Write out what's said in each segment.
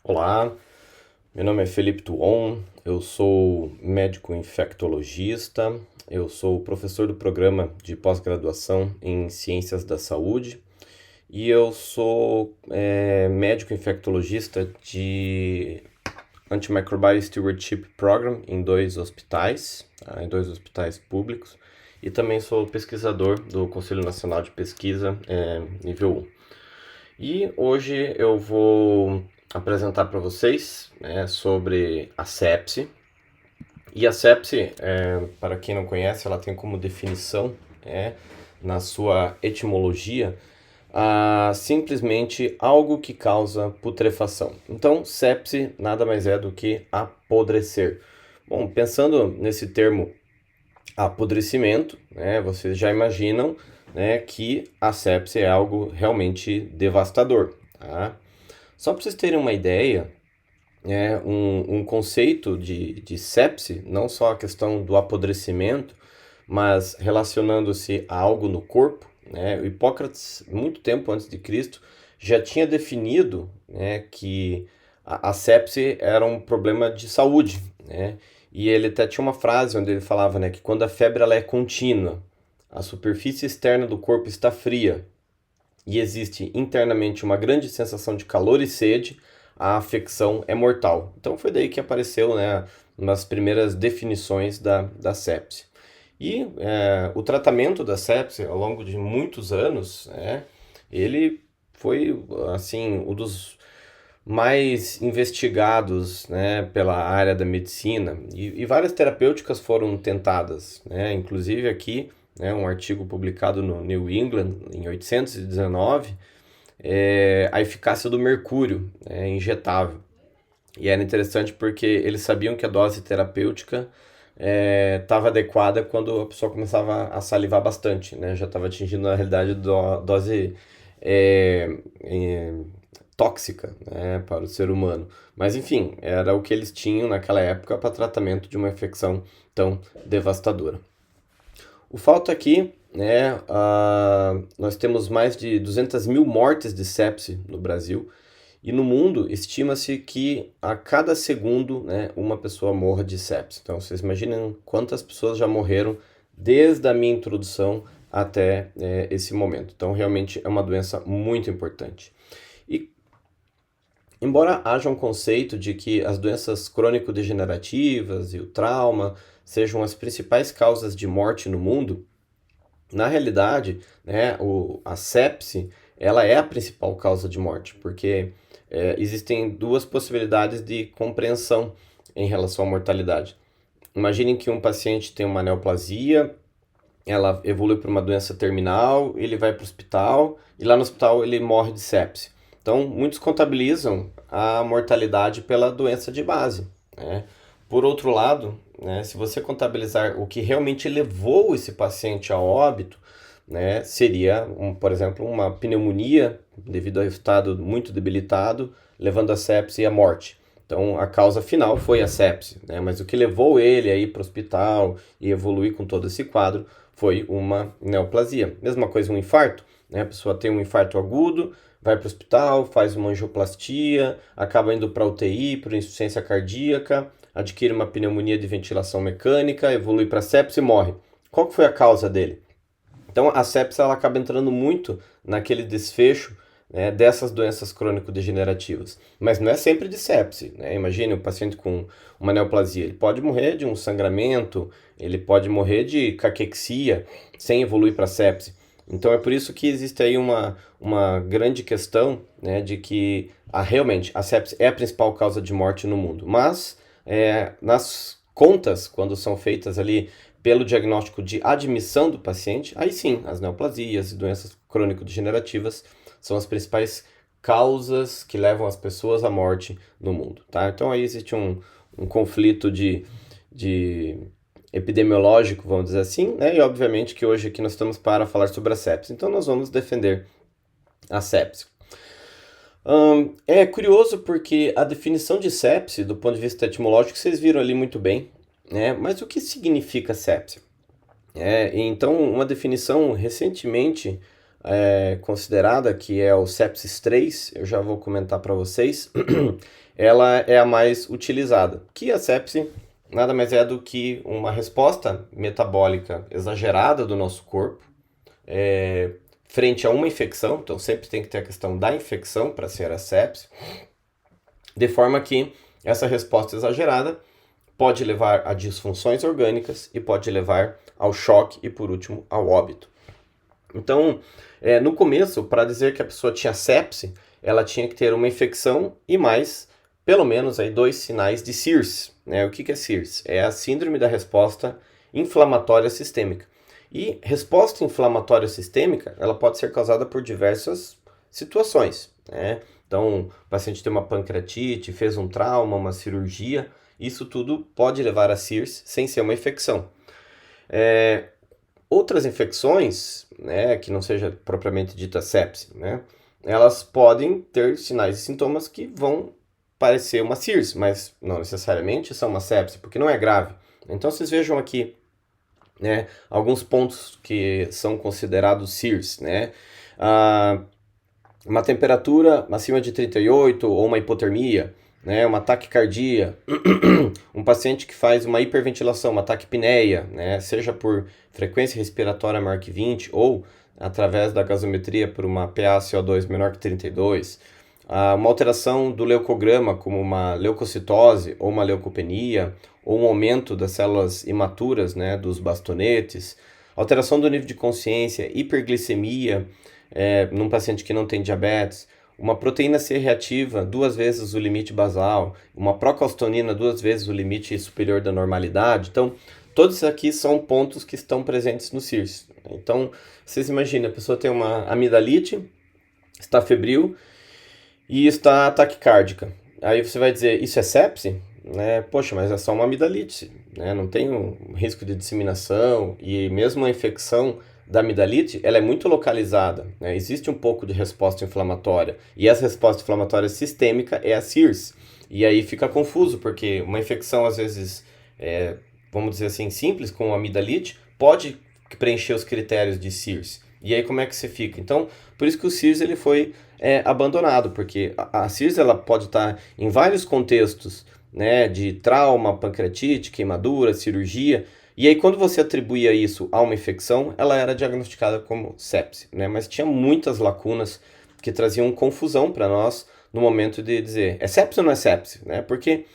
Olá, meu nome é Felipe Tuon, eu sou médico infectologista, eu sou professor do programa de pós-graduação em Ciências da Saúde e eu sou médico infectologista de Antimicrobial Stewardship Program em dois hospitais, tá? Em dois hospitais públicos, e também sou pesquisador do Conselho Nacional de Pesquisa nível 1. E hoje eu vou apresentar para vocês, sobre a sepse. E a sepse, para quem não conhece, ela tem como definição, na sua etimologia, simplesmente algo que causa putrefação. Então, sepse nada mais é do que apodrecer. Bom, pensando nesse termo apodrecimento, vocês já imaginam, que a sepse é algo realmente devastador, tá? Só para vocês terem uma ideia, um conceito de sepse, não só a questão do apodrecimento, mas relacionando-se a algo no corpo, o Hipócrates, muito tempo antes de Cristo, já tinha definido, que a sepse era um problema de saúde, e ele até tinha uma frase onde ele falava, que quando a febre ela é contínua, a superfície externa do corpo está fria e existe internamente uma grande sensação de calor e sede, a afecção é mortal. Então foi daí que apareceu, nas primeiras definições da sepse. E o tratamento da sepse ao longo de muitos anos, ele foi assim um dos mais investigados, pela área da medicina, e várias terapêuticas foram tentadas, inclusive aqui, um artigo publicado no New England em 819, a eficácia do mercúrio injetável. E era interessante porque eles sabiam que a dose terapêutica estava adequada quando a pessoa começava a salivar bastante, já estava atingindo na realidade dose tóxica, para o ser humano. Mas enfim, era o que eles tinham naquela época para tratamento de uma infecção tão devastadora. O fato aqui, nós temos mais de 200 mil mortes de sepse no Brasil, e no mundo estima-se que a cada segundo, uma pessoa morra de sepse. Então vocês imaginam quantas pessoas já morreram desde a minha introdução até esse momento. Então realmente é uma doença muito importante. E embora haja um conceito de que as doenças crônico-degenerativas e o trauma sejam as principais causas de morte no mundo, na realidade, a sepse ela é a principal causa de morte, porque existem duas possibilidades de compreensão em relação à mortalidade. Imaginem que um paciente tem uma neoplasia, ela evolui para uma doença terminal, ele vai para o hospital e lá no hospital ele morre de sepse. Então, muitos contabilizam a mortalidade pela doença de base. Por outro lado, se você contabilizar o que realmente levou esse paciente a óbito, seria, por exemplo, uma pneumonia devido ao estado muito debilitado, levando a sepse e a morte. Então, a causa final foi a sepse, mas o que levou ele a ir para o hospital e evoluir com todo esse quadro foi uma neoplasia. Mesma coisa um infarto, a pessoa tem um infarto agudo, vai para o hospital, faz uma angioplastia, acaba indo para UTI por insuficiência cardíaca, adquire uma pneumonia de ventilação mecânica, evolui para sepse e morre. Qual que foi a causa dele? Então a sepse ela acaba entrando muito naquele desfecho dessas doenças crônico-degenerativas. Mas não é sempre de sepse. Imagine um paciente com uma neoplasia. Ele pode morrer de um sangramento, ele pode morrer de caquexia sem evoluir para sepse. Então é por isso que existe aí uma grande questão de que realmente a sepse é a principal causa de morte no mundo. Mas nas contas, quando são feitas ali pelo diagnóstico de admissão do paciente, aí sim, as neoplasias e doenças crônico-degenerativas são as principais causas que levam as pessoas à morte no mundo, tá? Então aí existe um conflito de epidemiológico, vamos dizer assim, e obviamente que hoje aqui nós estamos para falar sobre a sepse, então nós vamos defender a sepse. É curioso porque a definição de sepse, do ponto de vista etimológico, vocês viram ali muito bem, mas o que significa sepse? Então, uma definição recentemente considerada, que é o sepsis 3, eu já vou comentar para vocês, ela é a mais utilizada. Que a sepse nada mais é do que uma resposta metabólica exagerada do nosso corpo frente a uma infecção, então sempre tem que ter a questão da infecção para ser a sepse, de forma que essa resposta exagerada pode levar a disfunções orgânicas e pode levar ao choque e, por último, ao óbito. Então, no começo, para dizer que a pessoa tinha sepse, ela tinha que ter uma infecção e mais, pelo menos, aí, 2 sinais de SIRS. Né? O que é SIRS? É a síndrome da resposta inflamatória sistêmica. E resposta inflamatória sistêmica, ela pode ser causada por diversas situações. Né? Então, o paciente tem uma pancreatite, fez um trauma, uma cirurgia, isso tudo pode levar a SIRS sem ser uma infecção. Outras infecções, né, que não seja propriamente dita sepse, né, elas podem ter sinais e sintomas que vão parecer uma SIRS, mas não necessariamente são uma sepse, porque não é grave. Então, vocês vejam aqui, né, alguns pontos que são considerados SIRS, né, uma temperatura acima de 38 ou uma hipotermia, né, uma taquicardia, um paciente que faz uma hiperventilação, uma taquipneia, né, seja por frequência respiratória maior que 20 ou através da gasometria por uma PaCO2 menor que 32, uma alteração do leucograma, como uma leucocitose ou uma leucopenia, ou um aumento das células imaturas, né, dos bastonetes, alteração do nível de consciência, hiperglicemia, num paciente que não tem diabetes, uma proteína C reativa 2 vezes o limite basal, uma procalcitonina 2 vezes o limite superior da normalidade. Então, todos aqui são pontos que estão presentes no SIRS. Então, vocês imaginam, a pessoa tem uma amidalite, está febril e está taquicárdica. Aí você vai dizer, isso é sepse? Né? Poxa, mas é só uma amidalite, né? Não tem um risco de disseminação e mesmo a infecção da amidalite, ela é muito localizada, né? Existe um pouco de resposta inflamatória, e essa resposta inflamatória sistêmica é a SIRS, e aí fica confuso, porque uma infecção, às vezes, vamos dizer assim, simples, com amidalite, pode preencher os critérios de SIRS, e aí como é que você fica? Então, por isso que o SIRS ele foi abandonado, porque a SIRS ela pode estar em vários contextos, né, de trauma, pancreatite, queimadura, cirurgia. E aí, quando você atribuía isso a uma infecção, ela era diagnosticada como sepse, né? Mas tinha muitas lacunas que traziam confusão para nós no momento de dizer, é sepse ou não é sepse? Né? Porque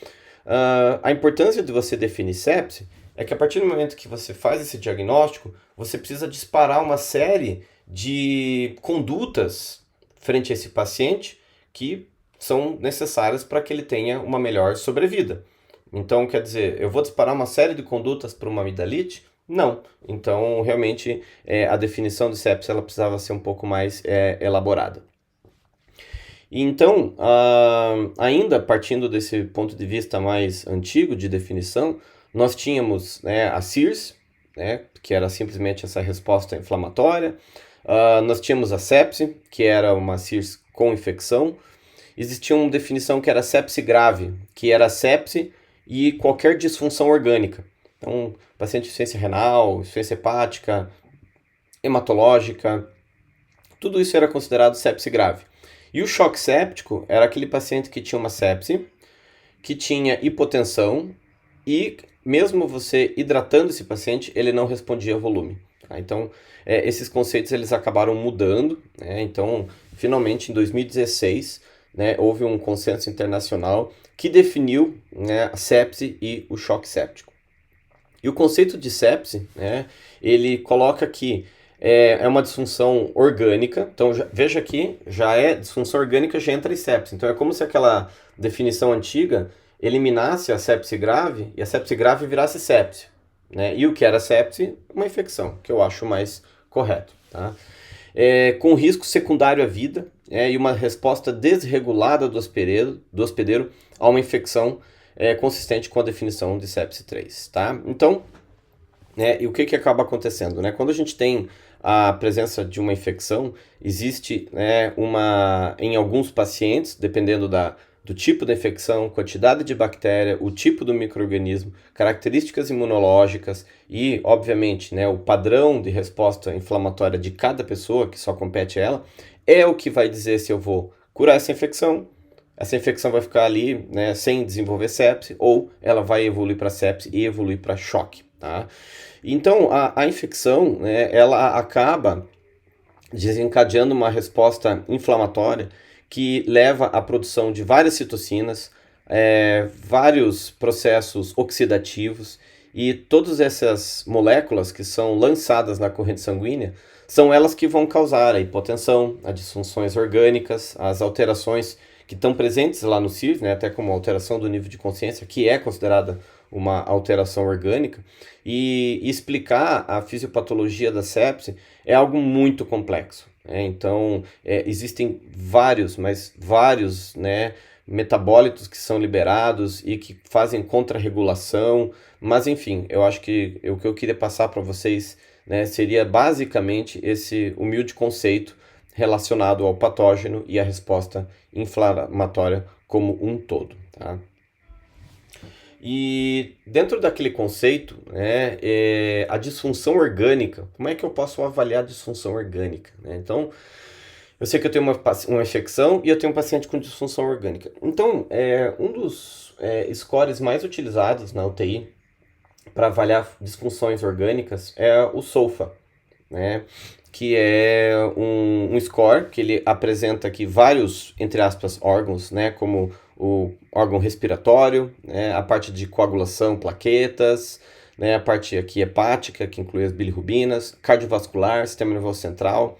a importância de você definir sepse é que a partir do momento que você faz esse diagnóstico, você precisa disparar uma série de condutas frente a esse paciente que são necessárias para que ele tenha uma melhor sobrevida. Então, quer dizer, eu vou disparar uma série de condutas para uma amidalite? Não. Então, realmente, a definição de sepse ela precisava ser um pouco mais elaborada. Então, ainda partindo desse ponto de vista mais antigo de definição, nós tínhamos, né, a SIRS, né, que era simplesmente essa resposta inflamatória. Nós tínhamos a sepse, que era uma SIRS com infecção. Existia uma definição que era sepse grave, que era sepse e qualquer disfunção orgânica. Então, paciente de insuficiência renal, insuficiência hepática, hematológica, tudo isso era considerado sepse grave. E o choque séptico era aquele paciente que tinha uma sepse, que tinha hipotensão e mesmo você hidratando esse paciente, ele não respondia a volume. Tá? Então, esses conceitos eles acabaram mudando. Né? Então, finalmente, em 2016, né, houve um consenso internacional que definiu, né, a sepse e o choque séptico. E o conceito de sepse, né, ele coloca que é uma disfunção orgânica. Então, veja aqui, já é disfunção orgânica, já entra em sepse. Então, é como se aquela definição antiga eliminasse a sepse grave e a sepse grave virasse sepse. Né? E o que era sepse? Uma infecção, que eu acho mais correto. Tá? Com risco secundário à vida e uma resposta desregulada do hospedeiro a uma infecção consistente com a definição de sepse 3. Tá? Então, e o que acaba acontecendo? Né? Quando a gente tem a presença de uma infecção, existe em alguns pacientes, dependendo do tipo da infecção, quantidade de bactéria, o tipo do micro-organismo, características imunológicas e, obviamente, né, o padrão de resposta inflamatória de cada pessoa, que só compete a ela, é o que vai dizer se eu vou curar essa infecção vai ficar ali, né, sem desenvolver sepse, ou ela vai evoluir para sepse e evoluir para choque, tá? Então, a infecção, né, ela acaba desencadeando uma resposta inflamatória que leva à produção de várias citocinas, vários processos oxidativos, e todas essas moléculas que são lançadas na corrente sanguínea são elas que vão causar a hipotensão, as disfunções orgânicas, as alterações que estão presentes lá no CIRS, né, até como alteração do nível de consciência, que é considerada uma alteração orgânica, e explicar a fisiopatologia da sepse é algo muito complexo. Então, existem vários, né, metabólitos que são liberados e que fazem contrarregulação, mas enfim, eu acho que o que eu queria passar para vocês, né, seria basicamente esse humilde conceito relacionado ao patógeno e à resposta inflamatória como um todo, tá? E dentro daquele conceito, né, a disfunção orgânica, como é que eu posso avaliar a disfunção orgânica, né? Então, eu sei que eu tenho uma infecção e eu tenho um paciente com disfunção orgânica. Então, um dos scores mais utilizados na UTI para avaliar disfunções orgânicas é o SOFA, né? Que é um score que ele apresenta aqui vários, entre aspas, órgãos, né? Como o órgão respiratório, né? A parte de coagulação, plaquetas, né? A parte aqui hepática, que inclui as bilirrubinas, cardiovascular, sistema nervoso central,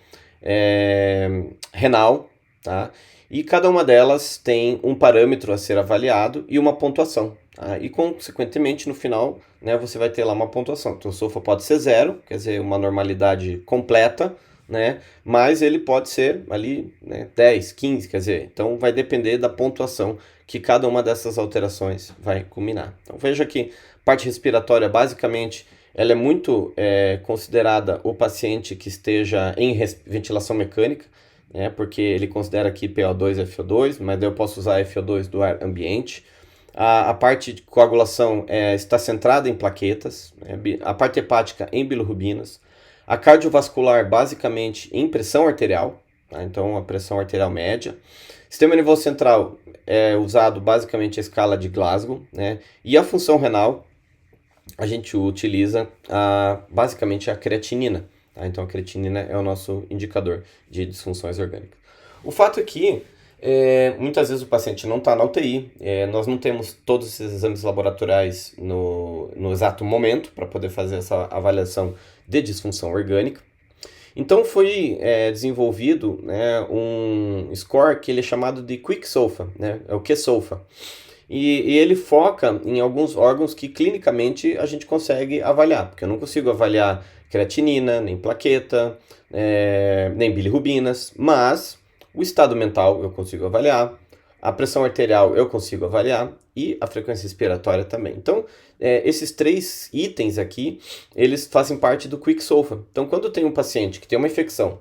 renal, tá? E cada uma delas tem um parâmetro a ser avaliado e uma pontuação. Tá? E, consequentemente, no final, né, você vai ter lá uma pontuação. Então, o SOFA pode ser 0, quer dizer, uma normalidade completa, né? Mas ele pode ser ali, né, 10, 15, quer dizer, então vai depender da pontuação que cada uma dessas alterações vai culminar. Então, veja que parte respiratória, basicamente, ela é muito considerada o paciente que esteja em ventilação mecânica, né, porque ele considera aqui PO2 e FO2, mas eu posso usar FO2 do ar ambiente. A parte de coagulação está centrada em plaquetas, né, a parte hepática em bilirrubinas, a cardiovascular basicamente em pressão arterial, tá? Então a pressão arterial média. Sistema nervoso central é usado basicamente a escala de Glasgow, né? E a função renal a gente utiliza basicamente a creatinina. Tá? Então a creatinina é o nosso indicador de disfunções orgânicas. O fato é que muitas vezes o paciente não está na UTI, nós não temos todos esses exames laboratoriais no exato momento para poder fazer essa avaliação de disfunção orgânica. Então foi desenvolvido, né, um score que ele é chamado de Quick SOFA, né, é o QSOFA. E ele foca em alguns órgãos que clinicamente a gente consegue avaliar, porque eu não consigo avaliar creatinina, nem plaqueta, nem bilirrubinas, mas o estado mental eu consigo avaliar, a pressão arterial eu consigo avaliar e a frequência respiratória também. Então, esses 3 itens aqui, eles fazem parte do Quick SOFA. Então, quando eu tenho um paciente que tem uma infecção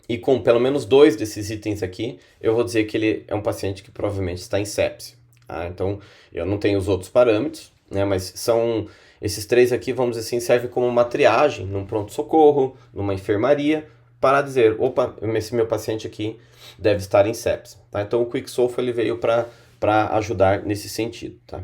e com pelo menos 2 desses itens aqui, eu vou dizer que ele é um paciente que provavelmente está em sepse. Tá? Então, eu não tenho os outros parâmetros, né, mas são esses 3 aqui, vamos dizer assim, servem como uma triagem num pronto-socorro, numa enfermaria, para dizer, opa, esse meu paciente aqui deve estar em sepse. Tá? Então, o Quick SOFA ele veio para ajudar nesse sentido. Tá?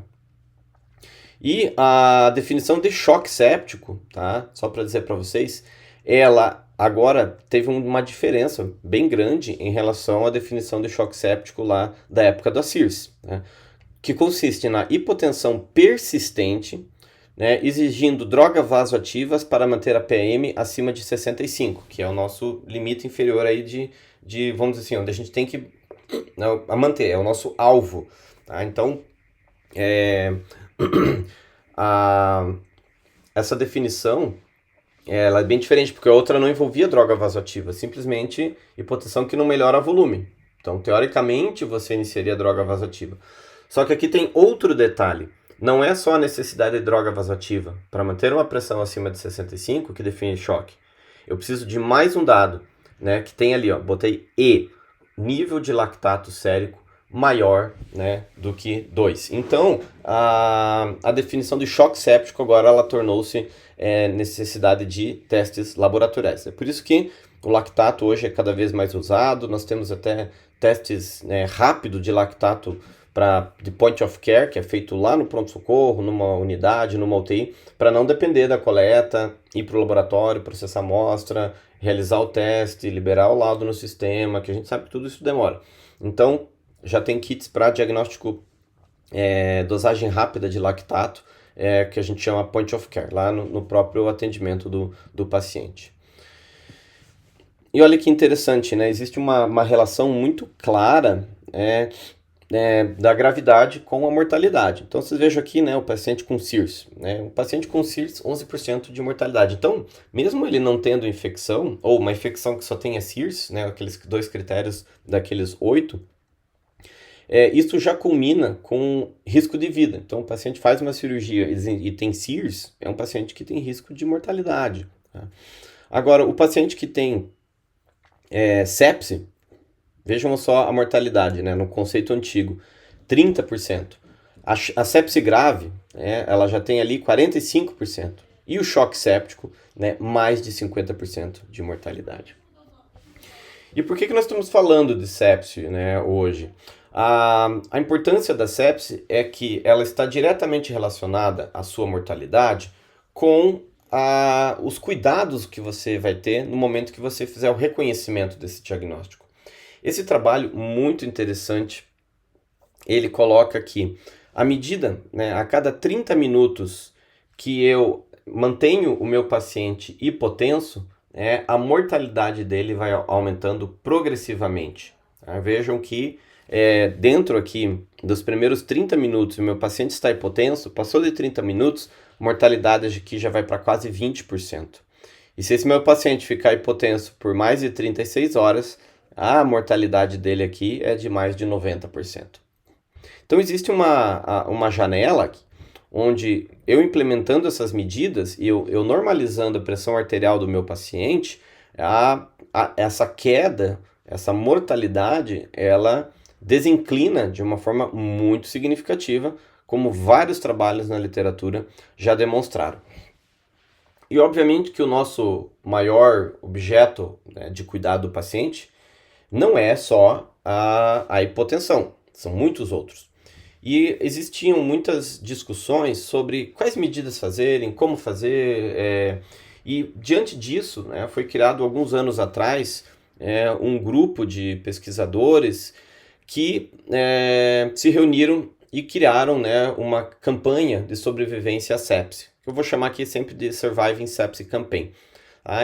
E a definição de choque séptico, tá? Só para dizer para vocês, ela agora teve uma diferença bem grande em relação à definição de choque séptico lá da época da CIRS, né? Que consiste na hipotensão persistente, né, exigindo drogas vasoativas para manter a PM acima de 65, que é o nosso limite inferior aí de vamos dizer assim, onde a gente tem que manter, é o nosso alvo. Tá? Então, essa definição ela é bem diferente, porque a outra não envolvia droga vasoativa, simplesmente hipotensão que não melhora volume. Então, teoricamente, você iniciaria droga vasoativa. Só que aqui tem outro detalhe. Não é só a necessidade de droga vasoativa para manter uma pressão acima de 65 que define choque. Eu preciso de mais um dado, né, que tem ali, ó, botei E, nível de lactato sérico maior, né, do que 2. Então, a definição de choque séptico agora ela tornou-se necessidade de testes laboratoriais. É por isso que o lactato hoje é cada vez mais usado. Nós temos até testes rápido de lactato de point of care, que é feito lá no pronto-socorro, numa unidade, numa UTI, para não depender da coleta, ir para o laboratório, processar a amostra, realizar o teste, liberar o laudo no sistema, que a gente sabe que tudo isso demora. Então, já tem kits para diagnóstico, dosagem rápida de lactato, que a gente chama point of care, lá no próprio atendimento do paciente. E olha que interessante, né? Existe uma relação muito clara da gravidade com a mortalidade. Então, vocês vejam aqui, né, o paciente com SIRS. Né? O paciente com SIRS, 11% de mortalidade. Então, mesmo ele não tendo infecção, ou uma infecção que só tenha SIRS, né, aqueles 2 critérios daqueles 8, isso já culmina com risco de vida. Então, o paciente faz uma cirurgia e tem SIRS, é um paciente que tem risco de mortalidade. Tá? Agora, o paciente que tem sepse, vejam só a mortalidade, né, no conceito antigo, 30%. A sepse grave, ela já tem ali 45%. E o choque séptico, né, mais de 50% de mortalidade. E por que nós estamos falando de sepse, né, hoje? A importância da sepse é que ela está diretamente relacionada à sua mortalidade com os cuidados que você vai ter no momento que você fizer o reconhecimento desse diagnóstico. Esse trabalho muito interessante, ele coloca que à medida, né, a cada 30 minutos que eu mantenho o meu paciente hipotenso, a mortalidade dele vai aumentando progressivamente. Tá? Vejam que dentro aqui dos primeiros 30 minutos, o meu paciente está hipotenso, passou de 30 minutos, a mortalidade aqui já vai para quase 20%. E se esse meu paciente ficar hipotenso por mais de 36 horas, a mortalidade dele aqui é de mais de 90%. Então existe uma janela onde eu implementando essas medidas e eu normalizando a pressão arterial do meu paciente, essa queda, essa mortalidade, ela desinclina de uma forma muito significativa, como vários trabalhos na literatura já demonstraram. E obviamente que o nosso maior objeto, né, de cuidado do paciente não é só a hipotensão, são muitos outros. E existiam muitas discussões sobre quais medidas fazerem, como fazer, e diante disso, né, foi criado alguns anos atrás um grupo de pesquisadores que se reuniram e criaram, né, uma campanha de sobrevivência à sepse, que eu vou chamar aqui sempre de Surviving Sepsis Campaign.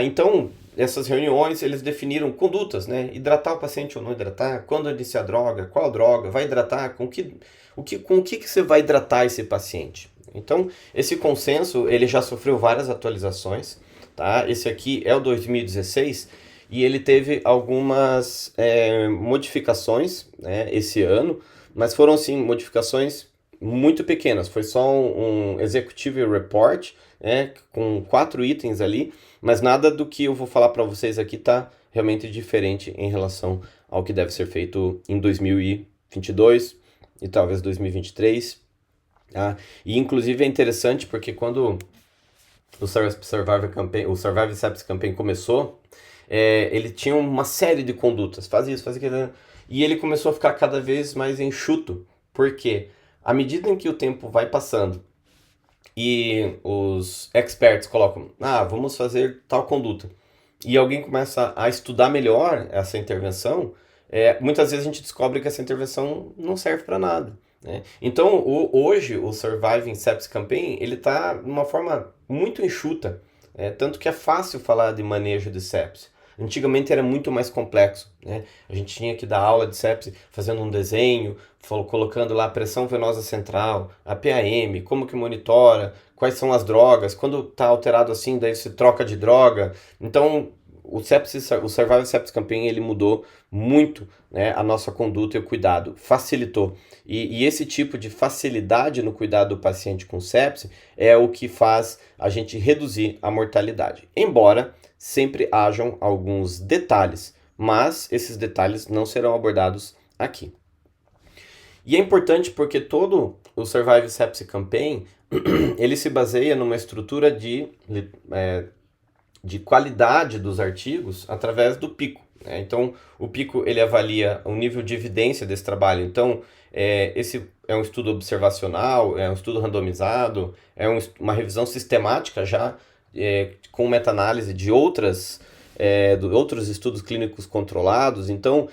Então, essas reuniões, eles definiram condutas, né? Hidratar o paciente ou não hidratar, quando iniciar a droga, qual droga, vai hidratar, com o que você vai hidratar esse paciente. Então, esse consenso, ele já sofreu várias atualizações, tá? Esse aqui é o 2016 e ele teve algumas modificações, né, esse ano, mas foram, assim, modificações muito pequenas. Foi só um Executive Report, com 4 itens ali, mas nada do que eu vou falar para vocês aqui está realmente diferente em relação ao que deve ser feito em 2022 e talvez 2023. Tá? E inclusive é interessante porque quando o Survivor Sepsis Campaign começou, ele tinha uma série de condutas, faz isso, faz aquilo, e ele começou a ficar cada vez mais enxuto, porque à medida em que o tempo vai passando e os experts colocam, vamos fazer tal conduta, e alguém começa a estudar melhor essa intervenção, muitas vezes a gente descobre que essa intervenção não serve para nada. Né? Então, hoje, o Surviving Sepsis Campaign, ele está de uma forma muito enxuta, tanto que é fácil falar de manejo de sepsis. Antigamente era muito mais complexo, né? A gente tinha que dar aula de sepsis fazendo um desenho, colocando lá a pressão venosa central, a PAM, como que monitora, quais são as drogas, quando está alterado assim, daí você troca de droga. Então, o Survival Sepsis Campaign, ele mudou muito, né, a nossa conduta e o cuidado, facilitou. E esse tipo de facilidade no cuidado do paciente com sepsis é o que faz a gente reduzir a mortalidade. Embora sempre hajam alguns detalhes, mas esses detalhes não serão abordados aqui. E é importante porque todo o Survive Sepsis Campaign, ele se baseia numa estrutura de qualidade dos artigos através do PICO, né? Então, o PICO ele avalia o nível de evidência desse trabalho. Então, esse é um estudo observacional, é um estudo randomizado, uma revisão sistemática já com meta-análise de outros estudos clínicos controlados. Então,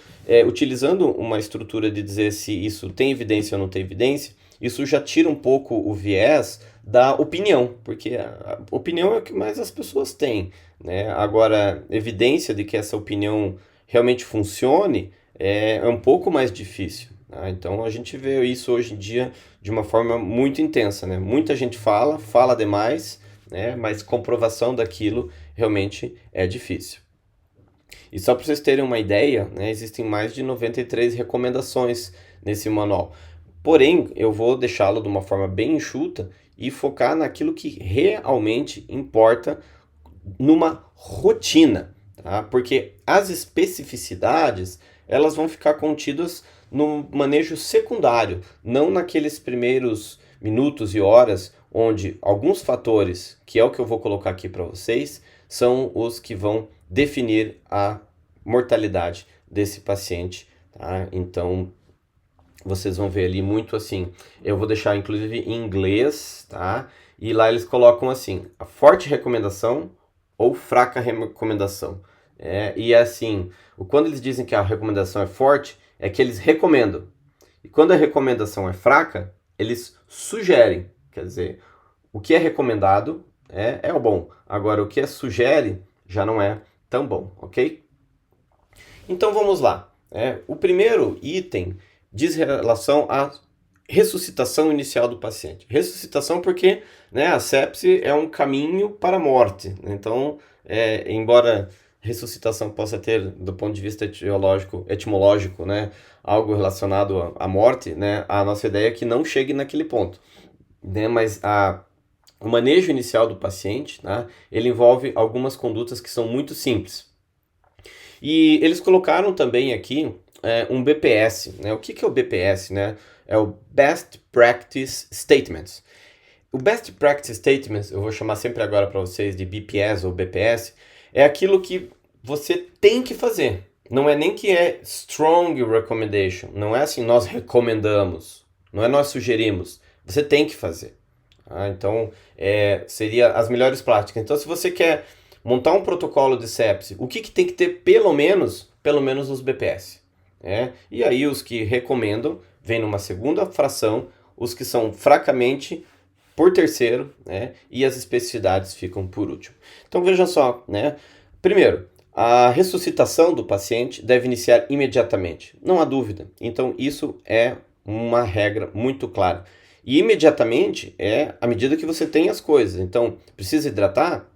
utilizando uma estrutura de dizer se isso tem evidência ou não tem evidência, isso já tira um pouco o viés da opinião, porque a opinião é o que mais as pessoas têm, né? Agora, evidência de que essa opinião realmente funcione é um pouco mais difícil, tá? Então, a gente vê isso hoje em dia de uma forma muito intensa, né? Muita gente fala demais, né? Mas comprovação daquilo realmente é difícil. E só para vocês terem uma ideia, né, existem mais de 93 recomendações nesse manual. Porém, eu vou deixá-lo de uma forma bem enxuta e focar naquilo que realmente importa numa rotina, tá? Porque as especificidades, elas vão ficar contidas no manejo secundário, não naqueles primeiros minutos e horas onde alguns fatores, que é o que eu vou colocar aqui para vocês, são os que vão definir a mortalidade desse paciente, tá? Então, vocês vão ver ali muito assim, eu vou deixar inclusive em inglês, tá? E lá eles colocam assim, a forte recomendação ou fraca recomendação. E assim, quando eles dizem que a recomendação é forte, é que eles recomendam. E quando a recomendação é fraca, eles sugerem. Quer dizer, o que é recomendado é o bom. Agora, o que sugere já não é tão bom, ok? Então vamos lá. O primeiro item diz relação à ressuscitação inicial do paciente. Ressuscitação porque, né, a sepse é um caminho para a morte. Então, embora ressuscitação possa ter, do ponto de vista etimológico, né, algo relacionado à morte, né, a nossa ideia é que não chegue naquele ponto, né, mas o manejo inicial do paciente, né, ele envolve algumas condutas que são muito simples. E eles colocaram também aqui um BPS, né? O que é o BPS, né? É o Best Practice Statements. O Best Practice Statements, eu vou chamar sempre agora para vocês de BPS ou BPS, é aquilo que você tem que fazer. Não é nem que é strong recommendation, não é assim nós recomendamos, não é nós sugerimos, você tem que fazer. Então, seria as melhores práticas. Então, se você quer montar um protocolo de sepse, o que tem que ter pelo menos os BPS? E aí os que recomendam vêm numa segunda fração, os que são fracamente por terceiro, né? E as especificidades ficam por último. Então veja só, né? Primeiro, a ressuscitação do paciente deve iniciar imediatamente, não há dúvida. Então isso é uma regra muito clara. E imediatamente é à medida que você tem as coisas. Então, precisa hidratar?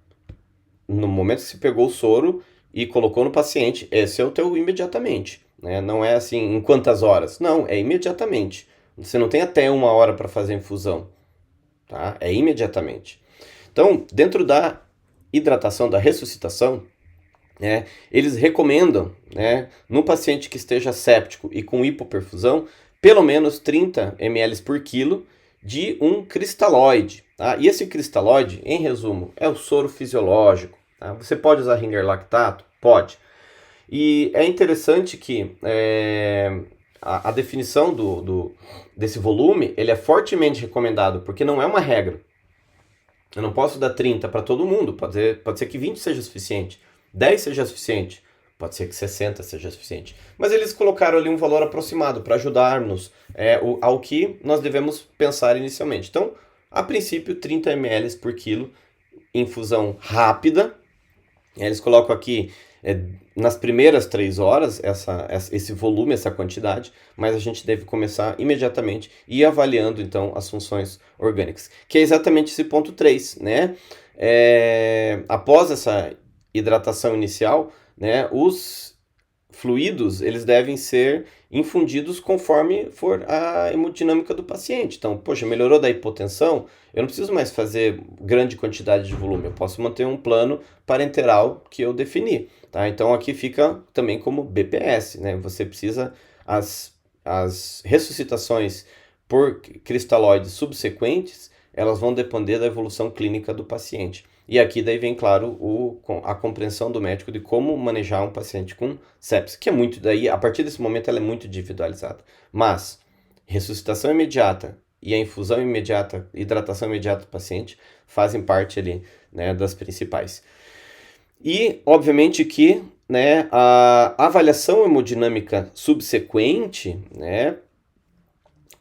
No momento que você pegou o soro e colocou no paciente, esse é o teu imediatamente. Né? Não é assim, em quantas horas? Não, é imediatamente. Você não tem até 1 hora para fazer a infusão. Tá? É imediatamente. Então, dentro da hidratação, da ressuscitação, eles recomendam, no paciente que esteja séptico e com hipoperfusão, pelo menos 30 ml por quilo de um cristalóide. Tá? E esse cristalóide, em resumo, é o soro fisiológico. Tá? Você pode usar ringer lactato? Pode. E é interessante que a definição desse volume ele é fortemente recomendado, porque não é uma regra. Eu não posso dar 30 para todo mundo, pode ser que 20 seja suficiente, 10 seja suficiente, pode ser que 60 seja suficiente. Mas eles colocaram ali um valor aproximado para ajudar-nos ao que nós devemos pensar inicialmente. Então, a princípio, 30 ml por quilo, infusão rápida. Eles colocam aqui nas primeiras 3 horas esse volume, essa quantidade, mas a gente deve começar imediatamente e ir avaliando então as funções orgânicas, que é exatamente esse ponto 3, né? Após essa hidratação inicial, né, os fluidos eles devem ser infundidos conforme for a hemodinâmica do paciente. Então, poxa, melhorou da hipotensão, eu não preciso mais fazer grande quantidade de volume, eu posso manter um plano parenteral que eu defini. Tá? Então, aqui fica também como BPS, né? Você precisa, as as ressuscitações por cristalóides subsequentes, elas vão depender da evolução clínica do paciente. E aqui daí vem, claro, a compreensão do médico de como manejar um paciente com sepsis, que é muito, daí, a partir desse momento ela é muito individualizada. Mas ressuscitação imediata e a infusão imediata, hidratação imediata do paciente fazem parte ali, né, das principais. E, obviamente, que, né, a avaliação hemodinâmica subsequente, né,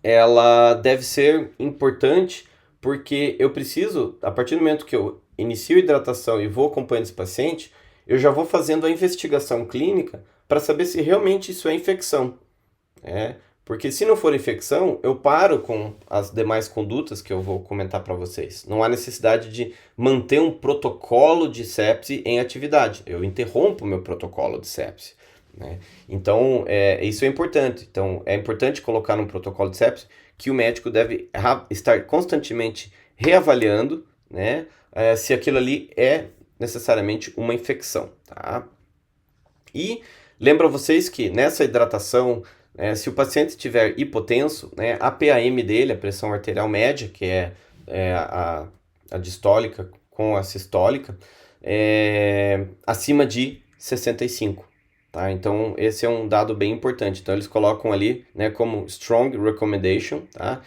ela deve ser importante porque eu preciso, a partir do momento que eu inicio a hidratação e vou acompanhando esse paciente, eu já vou fazendo a investigação clínica para saber se realmente isso é infecção. Né? Porque se não for infecção, eu paro com as demais condutas que eu vou comentar para vocês. Não há necessidade de manter um protocolo de sepse em atividade. Eu interrompo o meu protocolo de sepse. Né? Então, isso é importante. Então, é importante colocar no protocolo de sepse que o médico deve estar constantemente reavaliando, né, se aquilo ali é necessariamente uma infecção. Tá? E lembro a vocês que nessa hidratação, se o paciente estiver hipotenso, né, a PAM dele, a pressão arterial média, que é a distólica com a sistólica, acima de 65. Tá? Então, esse é um dado bem importante. Então, eles colocam ali, né, como strong recommendation. Tá?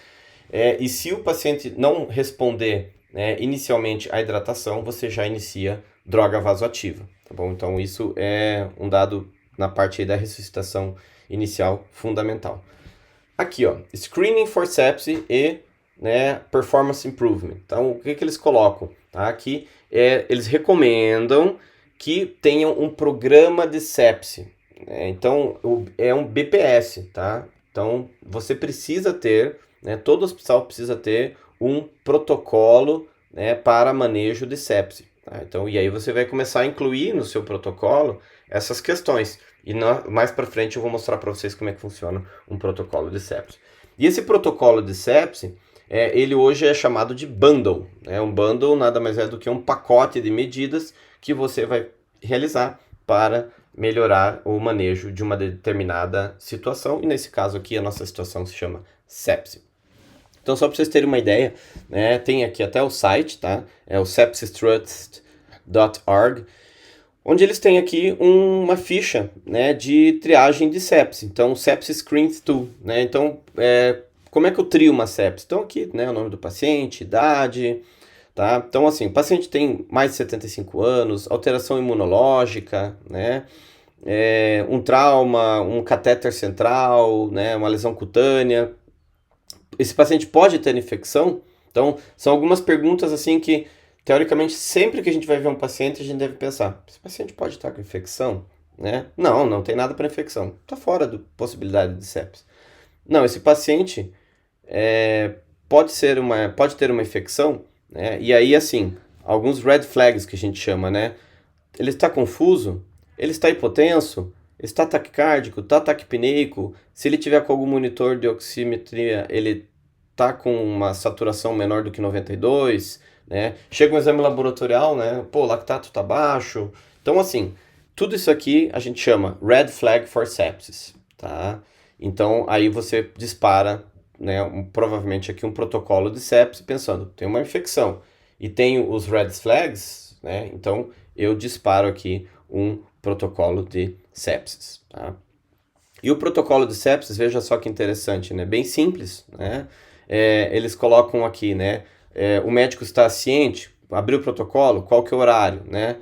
E se o paciente não responder, né, inicialmente à hidratação, você já inicia droga vasoativa. Tá bom? Então, isso é um dado na parte aí da ressuscitação inicial fundamental. Aqui, ó, screening for sepsis e, né, performance improvement. Então, o que eles colocam? Tá? Aqui, eles recomendam que tenham um programa de sepse. Então, é um BPS, tá? Então, você precisa ter, né, todo hospital precisa ter um protocolo, né, para manejo de sepse. Tá? Então, e aí você vai começar a incluir no seu protocolo essas questões. E mais para frente eu vou mostrar para vocês como é que funciona um protocolo de sepse. E esse protocolo de sepse, ele hoje é chamado de bundle. Um bundle nada mais é do que um pacote de medidas que você vai realizar para melhorar o manejo de uma determinada situação. E nesse caso aqui, a nossa situação se chama sepse. Então, só para vocês terem uma ideia, né, tem aqui até o site, tá? É o sepsistrust.org, onde eles têm aqui uma ficha, né, de triagem de sepse. Então, Sepsis Screens Tool, né? Então, como é que eu trio uma sepse? Então, aqui, né, o nome do paciente, idade, tá? Então, assim, o paciente tem mais de 75 anos, alteração imunológica, né? Um trauma, um catéter central, né, uma lesão cutânea. Esse paciente pode ter infecção? Então, são algumas perguntas assim que, teoricamente, sempre que a gente vai ver um paciente, a gente deve pensar, esse paciente pode estar com infecção? Né? Não tem nada para infecção. Está fora da possibilidade de sepse. Não, esse paciente pode ter uma infecção, né? E aí, assim, alguns red flags que a gente chama, né? Ele está confuso? Ele está hipotenso? Está taquicárdico? Está taquipneico? Se ele tiver com algum monitor de oximetria, ele está com uma saturação menor do que 92, né? Chega um exame laboratorial, né? Pô, o lactato está baixo. Então, assim, tudo isso aqui a gente chama red flag for sepsis, tá? Então, aí você dispara, né, provavelmente aqui um protocolo de sepsis, pensando, tem uma infecção e tenho os red flags, né? Então, eu disparo aqui um protocolo de sepsis, tá? E o protocolo de sepsis, veja só que interessante, né? Bem simples, né? Eles colocam aqui, né? O médico está ciente, abriu o protocolo, qual que é o horário, né?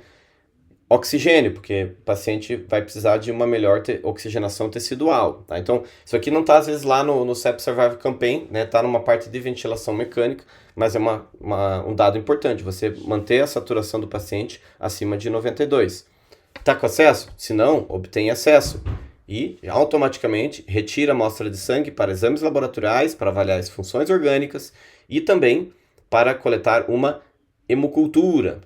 Oxigênio, porque o paciente vai precisar de uma melhor oxigenação tecidual, tá? Então, isso aqui não está às vezes lá no Sepsis Survival Campaign, né? Está numa parte de ventilação mecânica, mas é um dado importante, você manter a saturação do paciente acima de 92. Está com acesso? Se não, obtém acesso. E automaticamente retira a amostra de sangue para exames laboratoriais, para avaliar as funções orgânicas e também para coletar uma hemocultura.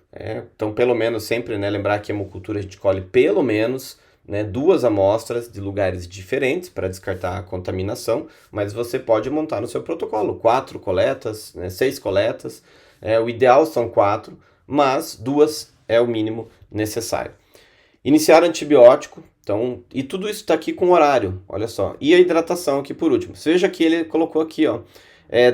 Então, pelo menos sempre, né, lembrar que a hemocultura a gente colhe pelo menos, né, 2 amostras de lugares diferentes para descartar a contaminação, mas você pode montar no seu protocolo 4 coletas, né, 6 coletas. O ideal são 4, mas 2 é o mínimo necessário. Iniciar antibiótico, então, e tudo isso está aqui com horário, olha só. E a hidratação aqui por último. Veja que ele colocou aqui, ó,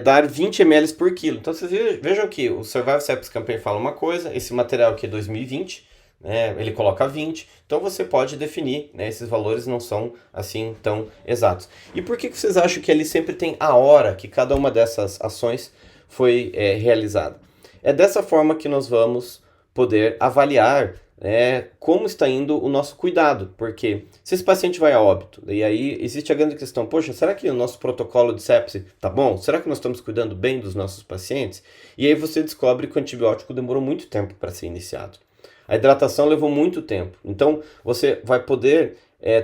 dar 20 ml por quilo. Então vocês vejam que o Survival Sepsis Campaign fala uma coisa, esse material aqui é 2020, né, ele coloca 20, então você pode definir, né, esses valores não são assim tão exatos. E por que vocês acham que ele sempre tem a hora que cada uma dessas ações foi realizada? É dessa forma que nós vamos poder avaliar como está indo o nosso cuidado, porque se esse paciente vai a óbito, e aí existe a grande questão, poxa, será que o nosso protocolo de sepse tá bom? Será que nós estamos cuidando bem dos nossos pacientes? E aí você descobre que o antibiótico demorou muito tempo para ser iniciado. A hidratação levou muito tempo. Então, você vai poder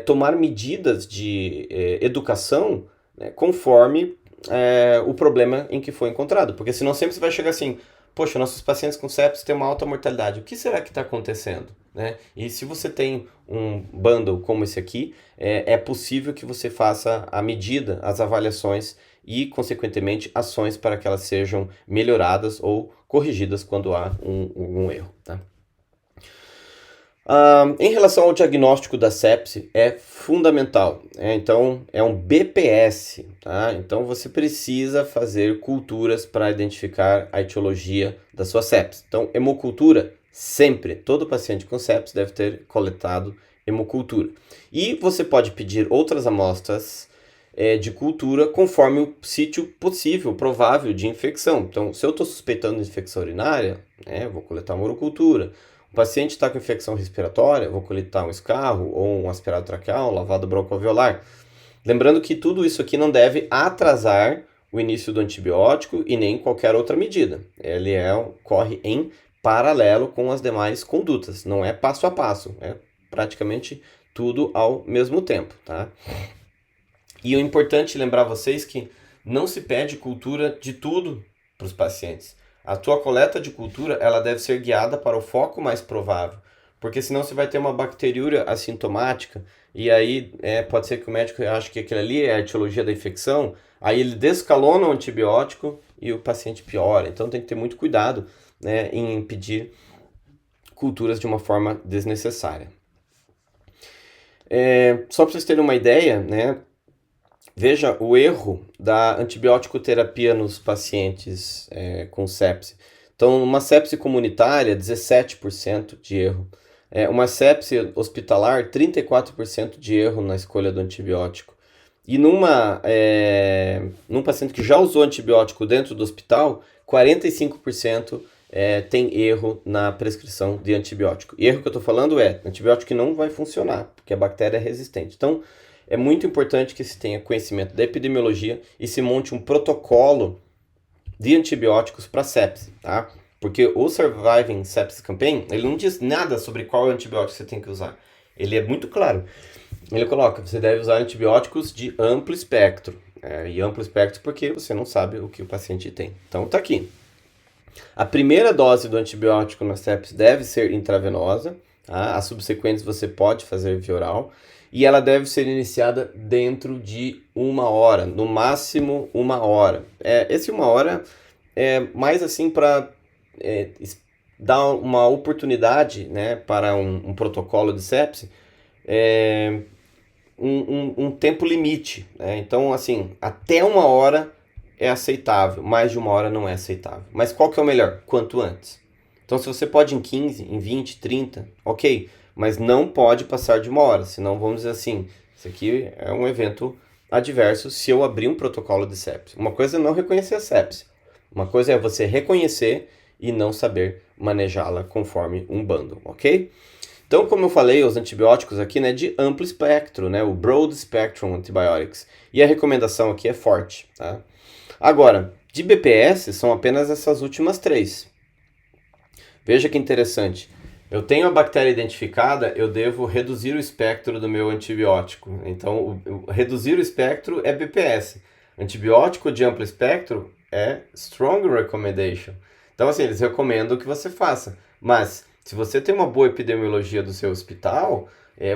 tomar medidas de educação, né, conforme o problema em que foi encontrado. Porque senão sempre você vai chegar assim, poxa, nossos pacientes com sepsis têm uma alta mortalidade. O que será que está acontecendo? Né? E se você tem um bundle como esse aqui, é possível que você faça a medida, as avaliações e, consequentemente, ações para que elas sejam melhoradas ou corrigidas quando há um erro. Tá? Em relação ao diagnóstico da sepse, é fundamental. Então, é um BPS. Tá? Então, você precisa fazer culturas para identificar a etiologia da sua sepse. Então, hemocultura, sempre. Todo paciente com sepse deve ter coletado hemocultura. E você pode pedir outras amostras de cultura conforme o sítio possível, provável de infecção. Então, se eu estou suspeitando de infecção urinária, vou coletar uma urocultura. O paciente está com infecção respiratória, vou coletar um escarro ou um aspirado traqueal, um lavado broncoalveolar. Lembrando que tudo isso aqui não deve atrasar o início do antibiótico e nem qualquer outra medida. Ele corre em paralelo com as demais condutas, não é passo a passo, é praticamente tudo ao mesmo tempo, tá? E o importante lembrar vocês que não se pede cultura de tudo para os pacientes. A tua coleta de cultura ela deve ser guiada para o foco mais provável, porque senão você vai ter uma bacteriúria assintomática e aí pode ser que o médico ache que aquilo ali é a etiologia da infecção, aí ele descalona o antibiótico e o paciente piora. Então tem que ter muito cuidado, né, em impedir culturas de uma forma desnecessária. Só para vocês terem uma ideia, né, veja o erro da antibiótico terapia nos pacientes com sepse. Então, uma sepse comunitária, 17% de erro. Uma sepse hospitalar, 34% de erro na escolha do antibiótico. E num paciente que já usou antibiótico dentro do hospital, 45% tem erro na prescrição de antibiótico. E erro que eu estou falando antibiótico que não vai funcionar, porque a bactéria é resistente. Então, é muito importante que se tenha conhecimento da epidemiologia e se monte um protocolo de antibióticos para sepse, tá? Porque o Surviving Sepsis Campaign, ele não diz nada sobre qual antibiótico você tem que usar. Ele é muito claro. Ele coloca, você deve usar antibióticos de amplo espectro. E amplo espectro porque você não sabe o que o paciente tem. Então tá aqui. A primeira dose do antibiótico na sepse deve ser intravenosa. Tá? As subsequentes você pode fazer via oral. E ela deve ser iniciada dentro de 1 hora, no máximo 1 hora. Esse 1 hora é mais assim para dar uma oportunidade, né, para um protocolo de sepse, um tempo limite. Né? Então, assim, até 1 hora é aceitável, mais de 1 hora não é aceitável. Mas qual que é o melhor? Quanto antes. Então, se você pode em 15, em 20, 30, ok. Mas não pode passar de 1 hora, senão vamos dizer assim, isso aqui é um evento adverso se eu abrir um protocolo de sepse. Uma coisa é não reconhecer a sepse, uma coisa é você reconhecer e não saber manejá-la conforme um bundle, ok? Então, como eu falei, os antibióticos aqui, né, de amplo espectro, né, o Broad Spectrum Antibiotics, e a recomendação aqui é forte, tá? Agora, de BPS são apenas essas últimas 3. Veja que interessante. Eu tenho a bactéria identificada, eu devo reduzir o espectro do meu antibiótico. Então, reduzir o espectro é BPS. Antibiótico de amplo espectro é Strong Recommendation. Então, assim, eles recomendam que você faça. Mas, se você tem uma boa epidemiologia do seu hospital,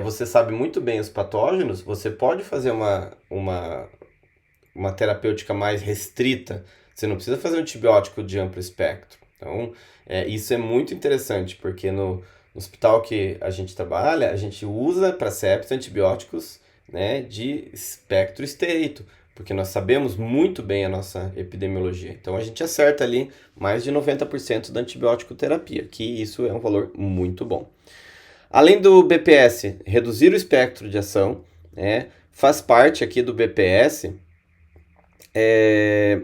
você sabe muito bem os patógenos, você pode fazer uma terapêutica mais restrita. Você não precisa fazer um antibiótico de amplo espectro. Então, isso é muito interessante, porque No hospital que a gente trabalha, a gente usa para sepsis antibióticos, né, de espectro estreito, porque nós sabemos muito bem a nossa epidemiologia. Então a gente acerta ali mais de 90% da antibiótico terapia, que isso é um valor muito bom. Além do BPS, reduzir o espectro de ação, né, faz parte aqui do BPS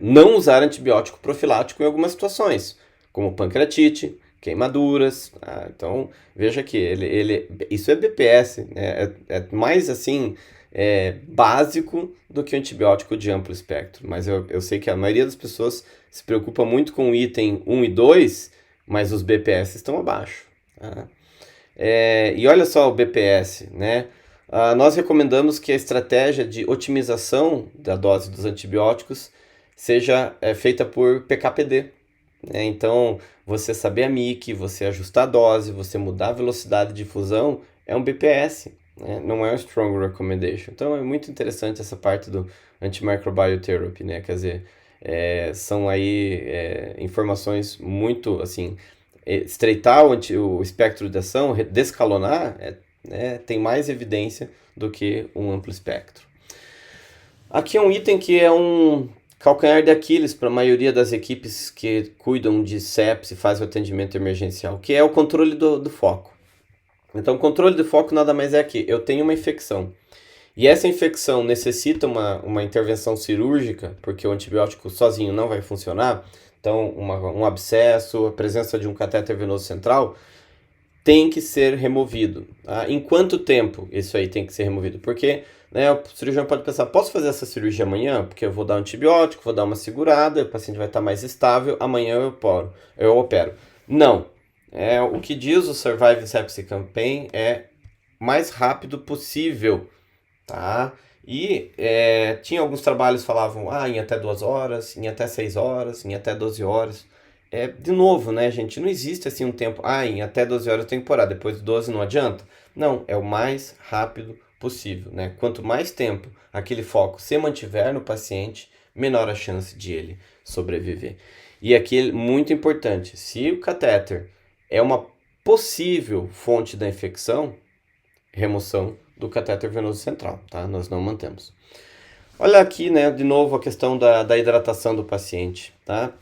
não usar antibiótico profilático em algumas situações, como pancreatite, queimaduras. Então, veja que isso é BPS, né? É mais assim básico do que o antibiótico de amplo espectro. Mas eu sei que a maioria das pessoas se preocupa muito com o item 1 e 2, mas os BPS estão abaixo. Tá? E olha só o BPS, né? Nós recomendamos que a estratégia de otimização da dose dos antibióticos seja feita por PKPD. Né? Então, você saber a MIC, você ajustar a dose, você mudar a velocidade de difusão, é um BPS, né? Não é um Strong Recommendation. Então, é muito interessante essa parte do Antimicrobial Therapy, né? Quer dizer, são aí informações muito, assim, estreitar o espectro de ação, descalonar, tem mais evidência do que um amplo espectro. Aqui é um item que é um calcanhar de Aquiles para a maioria das equipes que cuidam de sepsis e fazem o atendimento emergencial, que é o controle do foco. Então, o controle do foco nada mais é que eu tenho uma infecção. E essa infecção necessita uma intervenção cirúrgica, porque o antibiótico sozinho não vai funcionar. Então, um abscesso, a presença de um catéter venoso central tem que ser removido. Tá? Em quanto tempo isso aí tem que ser removido? Porque o cirurgião pode pensar, posso fazer essa cirurgia amanhã? Porque eu vou dar um antibiótico, vou dar uma segurada, o paciente vai estar mais estável, amanhã eu opero. Não. O que diz o Surviving Sepsis Campaign é mais rápido possível. Tá? E tinha alguns trabalhos que falavam em até 2 horas, em até 6 horas, em até 12 horas. De novo, né, gente? Não existe assim um tempo, em até 12 horas eu tenho que parar, depois de 12 não adianta. Não, é o mais rápido possível, né? Quanto mais tempo aquele foco se mantiver no paciente, menor a chance de ele sobreviver. E aqui, muito importante, se o catéter é uma possível fonte da infecção, remoção do catéter venoso central, tá? Nós não mantemos. Olha aqui, né, de novo a questão da hidratação do paciente, tá?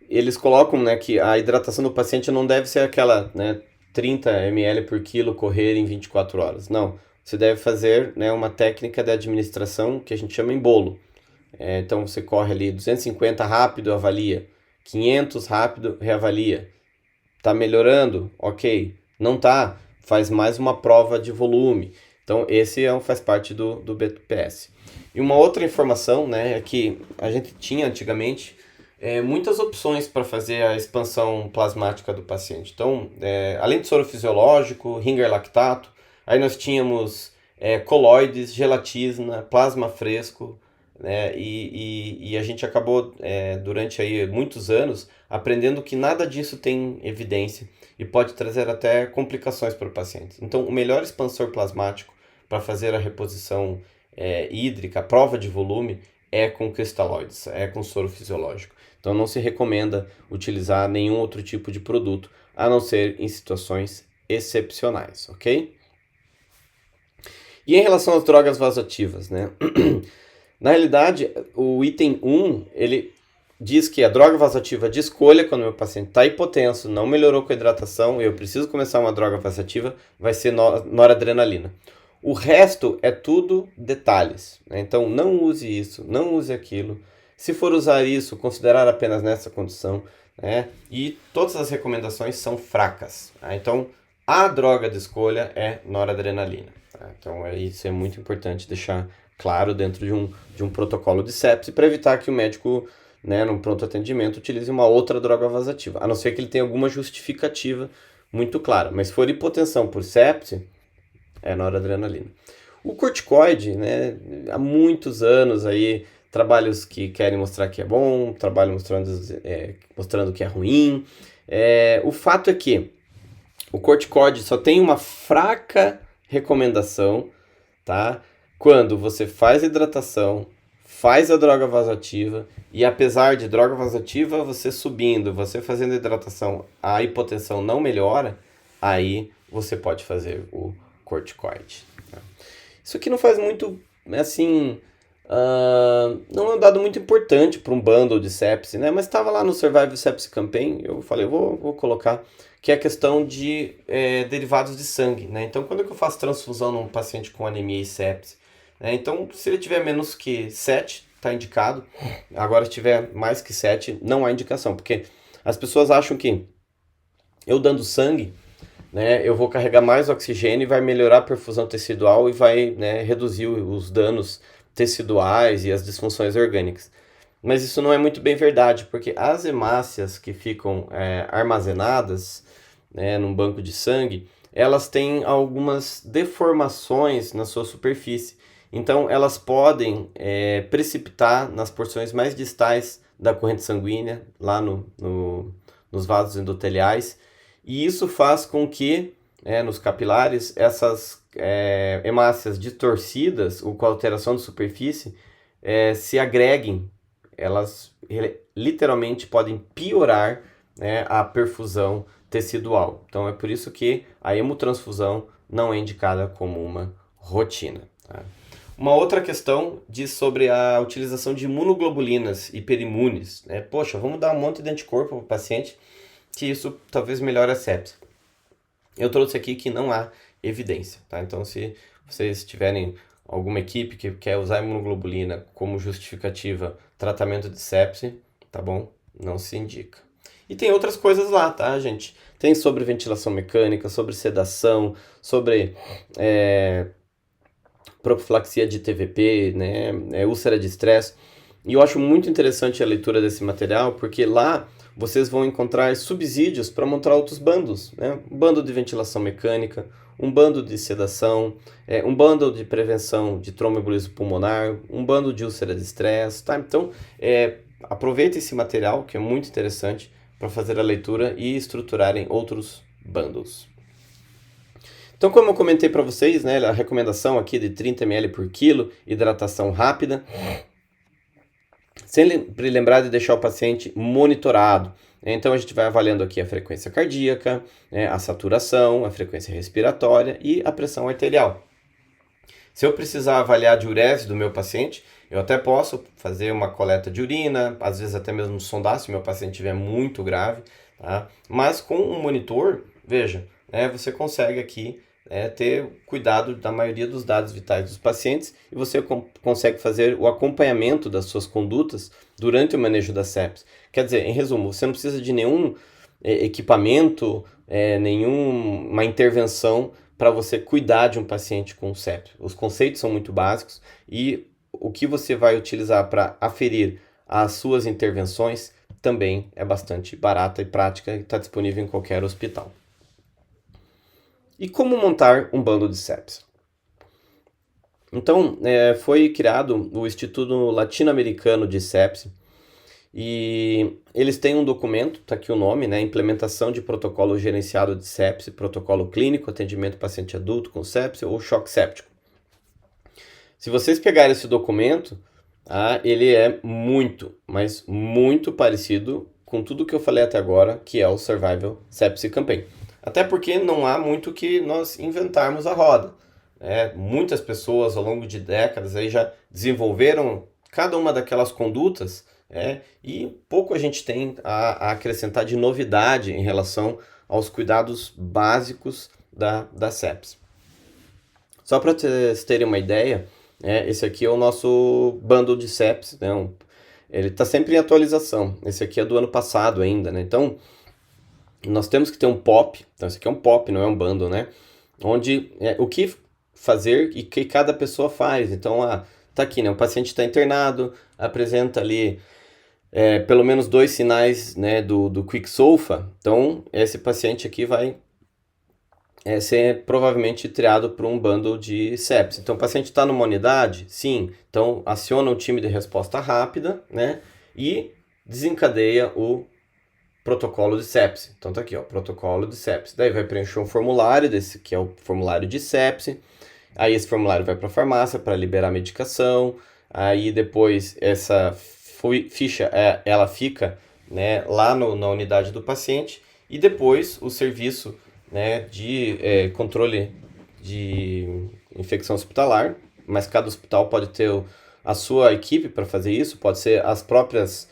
Eles colocam, né, que a hidratação do paciente não deve ser aquela, né, 30 ml por quilo correr em 24 horas. Não, você deve fazer, né, uma técnica de administração que a gente chama em bolo. Então você corre ali 250 rápido, avalia. 500 rápido, reavalia. Tá melhorando? Ok. Não tá? Faz mais uma prova de volume. Então esse faz parte do BPS. E uma outra informação, né, é que a gente tinha antigamente muitas opções para fazer a expansão plasmática do paciente. Então, além de soro fisiológico, ringer lactato, aí nós tínhamos colóides, gelatina, plasma fresco, né, e a gente acabou, durante aí muitos anos, aprendendo que nada disso tem evidência e pode trazer até complicações para o paciente. Então, o melhor expansor plasmático para fazer a reposição hídrica, a prova de volume, é com cristalóides, é com soro fisiológico. Então não se recomenda utilizar nenhum outro tipo de produto, a não ser em situações excepcionais, ok? E em relação às drogas vasoativas, né? Na realidade, o item 1, ele diz que a droga vasoativa de escolha, quando o meu paciente está hipotenso, não melhorou com a hidratação e eu preciso começar uma droga vasoativa, vai ser noradrenalina. O resto é tudo detalhes, né? Então não use isso, não use aquilo. Se for usar isso, considerar apenas nessa condição, né? E todas as recomendações são fracas. Tá? Então a droga de escolha é noradrenalina. Tá? Então isso é muito importante deixar claro dentro de um protocolo de sepsis para evitar que o médico, né, no pronto atendimento, utilize uma outra droga vasoativa, a não ser que ele tenha alguma justificativa muito clara. Mas se for hipotensão por sepsis, é noradrenalina. O corticoide, né, há muitos anos aí, trabalhos que querem mostrar que é bom, trabalho mostrando que é ruim. O fato é que o corticoide só tem uma fraca recomendação, tá? Quando você faz hidratação, faz a droga vasoativa e apesar de droga vasoativa, você subindo, você fazendo hidratação, a hipotensão não melhora, aí você pode fazer o corticoide. Isso aqui não faz muito, assim, não é um dado muito importante para um bundle de sepse, né? Mas estava lá no Survival Sepsis Campaign, eu falei, vou colocar, que é a questão de derivados de sangue, né? Então, quando eu faço transfusão num paciente com anemia e sepse, né? Então, se ele tiver menos que 7, está indicado. Agora, se tiver mais que 7, não há indicação, porque as pessoas acham que eu dando sangue, né, eu vou carregar mais oxigênio e vai melhorar a perfusão tecidual e vai, né, reduzir os danos teciduais e as disfunções orgânicas. Mas isso não é muito bem verdade, porque as hemácias que ficam armazenadas, né, num banco de sangue, elas têm algumas deformações na sua superfície. Então, elas podem precipitar nas porções mais distais da corrente sanguínea, lá nos vasos endoteliais, e isso faz com que, nos capilares, essas hemácias distorcidas, ou com alteração de superfície, se agreguem. Elas literalmente podem piorar, né, a perfusão tecidual. Então é por isso que a hemotransfusão não é indicada como uma rotina. Tá? Uma outra questão diz sobre a utilização de imunoglobulinas hiperimunes. Né? Poxa, vamos dar um monte de anticorpo para o paciente, que isso talvez melhore a sepse. Eu trouxe aqui que não há evidência. Tá? Então, se vocês tiverem alguma equipe que quer usar imunoglobulina como justificativa tratamento de sepse, tá bom? Não se indica. E tem outras coisas lá, tá, gente? Tem sobre ventilação mecânica, sobre sedação, sobre profilaxia de TVP, né? Úlcera de estresse. E eu acho muito interessante a leitura desse material, porque lá vocês vão encontrar subsídios para montar outros bandos, né? Um bando de ventilação mecânica, um bando de sedação, um bando de prevenção de tromboembolismo pulmonar, um bando de úlcera de estresse, tá? Então, aproveita esse material, que é muito interessante, para fazer a leitura e estruturarem outros bundles. Então, como eu comentei para vocês, né, a recomendação aqui de 30 ml por quilo, hidratação rápida. Sempre lembrar de deixar o paciente monitorado. Então, a gente vai avaliando aqui a frequência cardíaca, a saturação, a frequência respiratória e a pressão arterial. Se eu precisar avaliar a diurese do meu paciente, eu até posso fazer uma coleta de urina, às vezes até mesmo sondar se o meu paciente estiver muito grave. Tá? Mas com um monitor, veja, você consegue aqui ter cuidado da maioria dos dados vitais dos pacientes e você consegue fazer o acompanhamento das suas condutas durante o manejo da sepse. Quer dizer, em resumo, você não precisa de nenhum equipamento, nenhuma intervenção para você cuidar de um paciente com sepse. Os conceitos são muito básicos e o que você vai utilizar para aferir as suas intervenções também é bastante barata e prática e está disponível em qualquer hospital. E como montar um bando de sepse? Então, foi criado o Instituto Latino-Americano de Sepse e eles têm um documento, está aqui o nome, Implementação de Protocolo Gerenciado de Sepse, Protocolo Clínico, Atendimento Paciente Adulto com Sepse ou Choque Séptico. Se vocês pegarem esse documento, ele é muito, mas muito parecido com tudo que eu falei até agora, que é o Survival Sepsis Campaign. Até porque não há muito que nós inventarmos a roda. Muitas pessoas ao longo de décadas aí já desenvolveram cada uma daquelas condutas e pouco a gente tem a acrescentar de novidade em relação aos cuidados básicos da sepse. Só para vocês terem uma ideia, esse aqui é o nosso bundle de sepse, né? Ele está sempre em atualização. Esse aqui é do ano passado ainda, né? Então, nós temos que ter um POP, então esse aqui é um POP, não é um bundle, né? Onde o que fazer e que cada pessoa faz. Então, tá aqui, né? O paciente está internado, apresenta ali pelo menos 2 sinais, né, do Quick Sulfa. Então, esse paciente aqui vai ser provavelmente triado por um bundle de sepse. Então, o paciente está numa unidade? Sim. Então, aciona um time de resposta rápida, né? E desencadeia o protocolo de sepse. Então tá aqui, ó, protocolo de sepse. Daí vai preencher um formulário, desse que é o formulário de sepse. Aí esse formulário vai para a farmácia para liberar a medicação. aí depois essa ficha ela fica, né, lá na unidade do paciente, e depois o serviço, né, de controle de infecção hospitalar, mas cada hospital pode ter a sua equipe para fazer isso, pode ser os próprios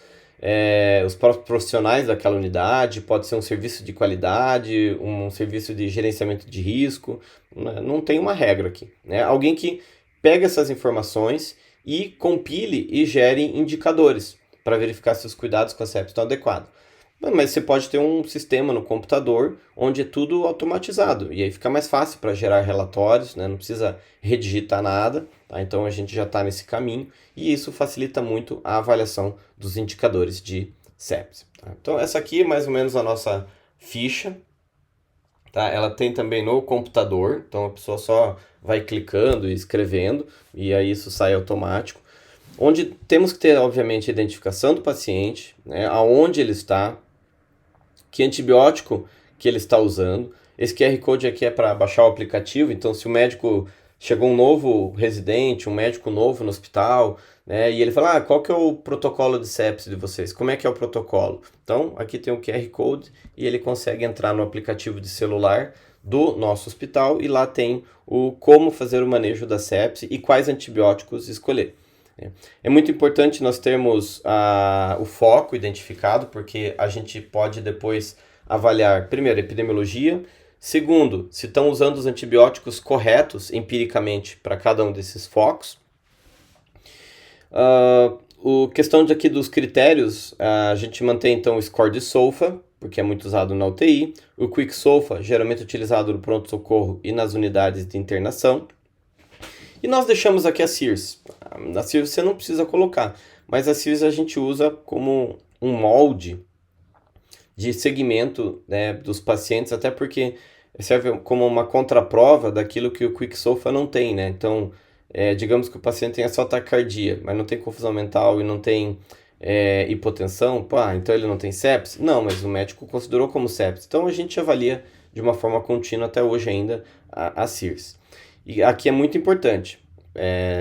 profissionais daquela unidade, pode ser um serviço de qualidade, um serviço de gerenciamento de risco, né? Não tem uma regra aqui, né? Alguém que pega essas informações e compile e gere indicadores para verificar se os cuidados com a sepsis estão adequados. Mas você pode ter um sistema no computador onde é tudo automatizado e aí fica mais fácil para gerar relatórios, né? Não precisa redigitar nada, tá? Então a gente já está nesse caminho e isso facilita muito a avaliação dos indicadores de sepsis. Tá? Então essa aqui é mais ou menos a nossa ficha. Tá? Ela tem também no computador, então a pessoa só vai clicando e escrevendo e aí isso sai automático. Onde temos que ter, obviamente, a identificação do paciente, né? Aonde ele está, que antibiótico que ele está usando. Esse QR Code aqui é para baixar o aplicativo, então se o médico chegou um novo residente, um médico novo no hospital, né, e ele fala, qual que é o protocolo de sepsis de vocês? Como é que é o protocolo? Então, aqui tem o QR Code e ele consegue entrar no aplicativo de celular do nosso hospital e lá tem o como fazer o manejo da sepsis e quais antibióticos escolher. É muito importante nós termos o foco identificado, porque a gente pode depois avaliar, primeiro, a epidemiologia, segundo, se estão usando os antibióticos corretos empiricamente para cada um desses focos. Questão aqui dos critérios, a gente mantém então o score de SOFA, porque é muito usado na UTI, o Quick SOFA, geralmente utilizado no pronto-socorro e nas unidades de internação. E nós deixamos aqui a CIRS. Na CIRS você não precisa colocar, mas a CIRS a gente usa como um molde de segmento, né, dos pacientes, até porque serve como uma contraprova daquilo que o Quick SOFA não tem, né? Então, digamos que o paciente tenha só taquicardia, mas não tem confusão mental e não tem hipotensão, então ele não tem sepsis? Não, mas o médico considerou como sepsis. Então a gente avalia de uma forma contínua até hoje ainda a CIRS. E aqui é muito importante,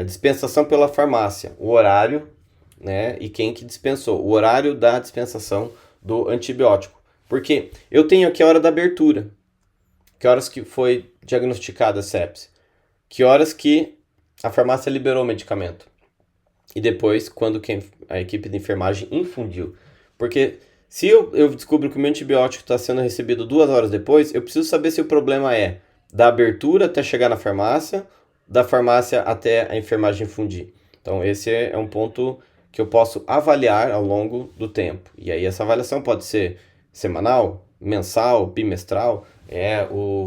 dispensação pela farmácia, o horário, né, e quem que dispensou, o horário da dispensação do antibiótico. Porque eu tenho aqui a hora da abertura, que horas que foi diagnosticada a sepsis, que horas que a farmácia liberou o medicamento, e depois quando a equipe de enfermagem infundiu. Porque se eu descubro que o meu antibiótico está sendo recebido 2 horas depois, eu preciso saber se o problema é da abertura até chegar na farmácia, da farmácia até a enfermagem fundir. Então esse é um ponto que eu posso avaliar ao longo do tempo. E aí essa avaliação pode ser semanal, mensal, bimestral.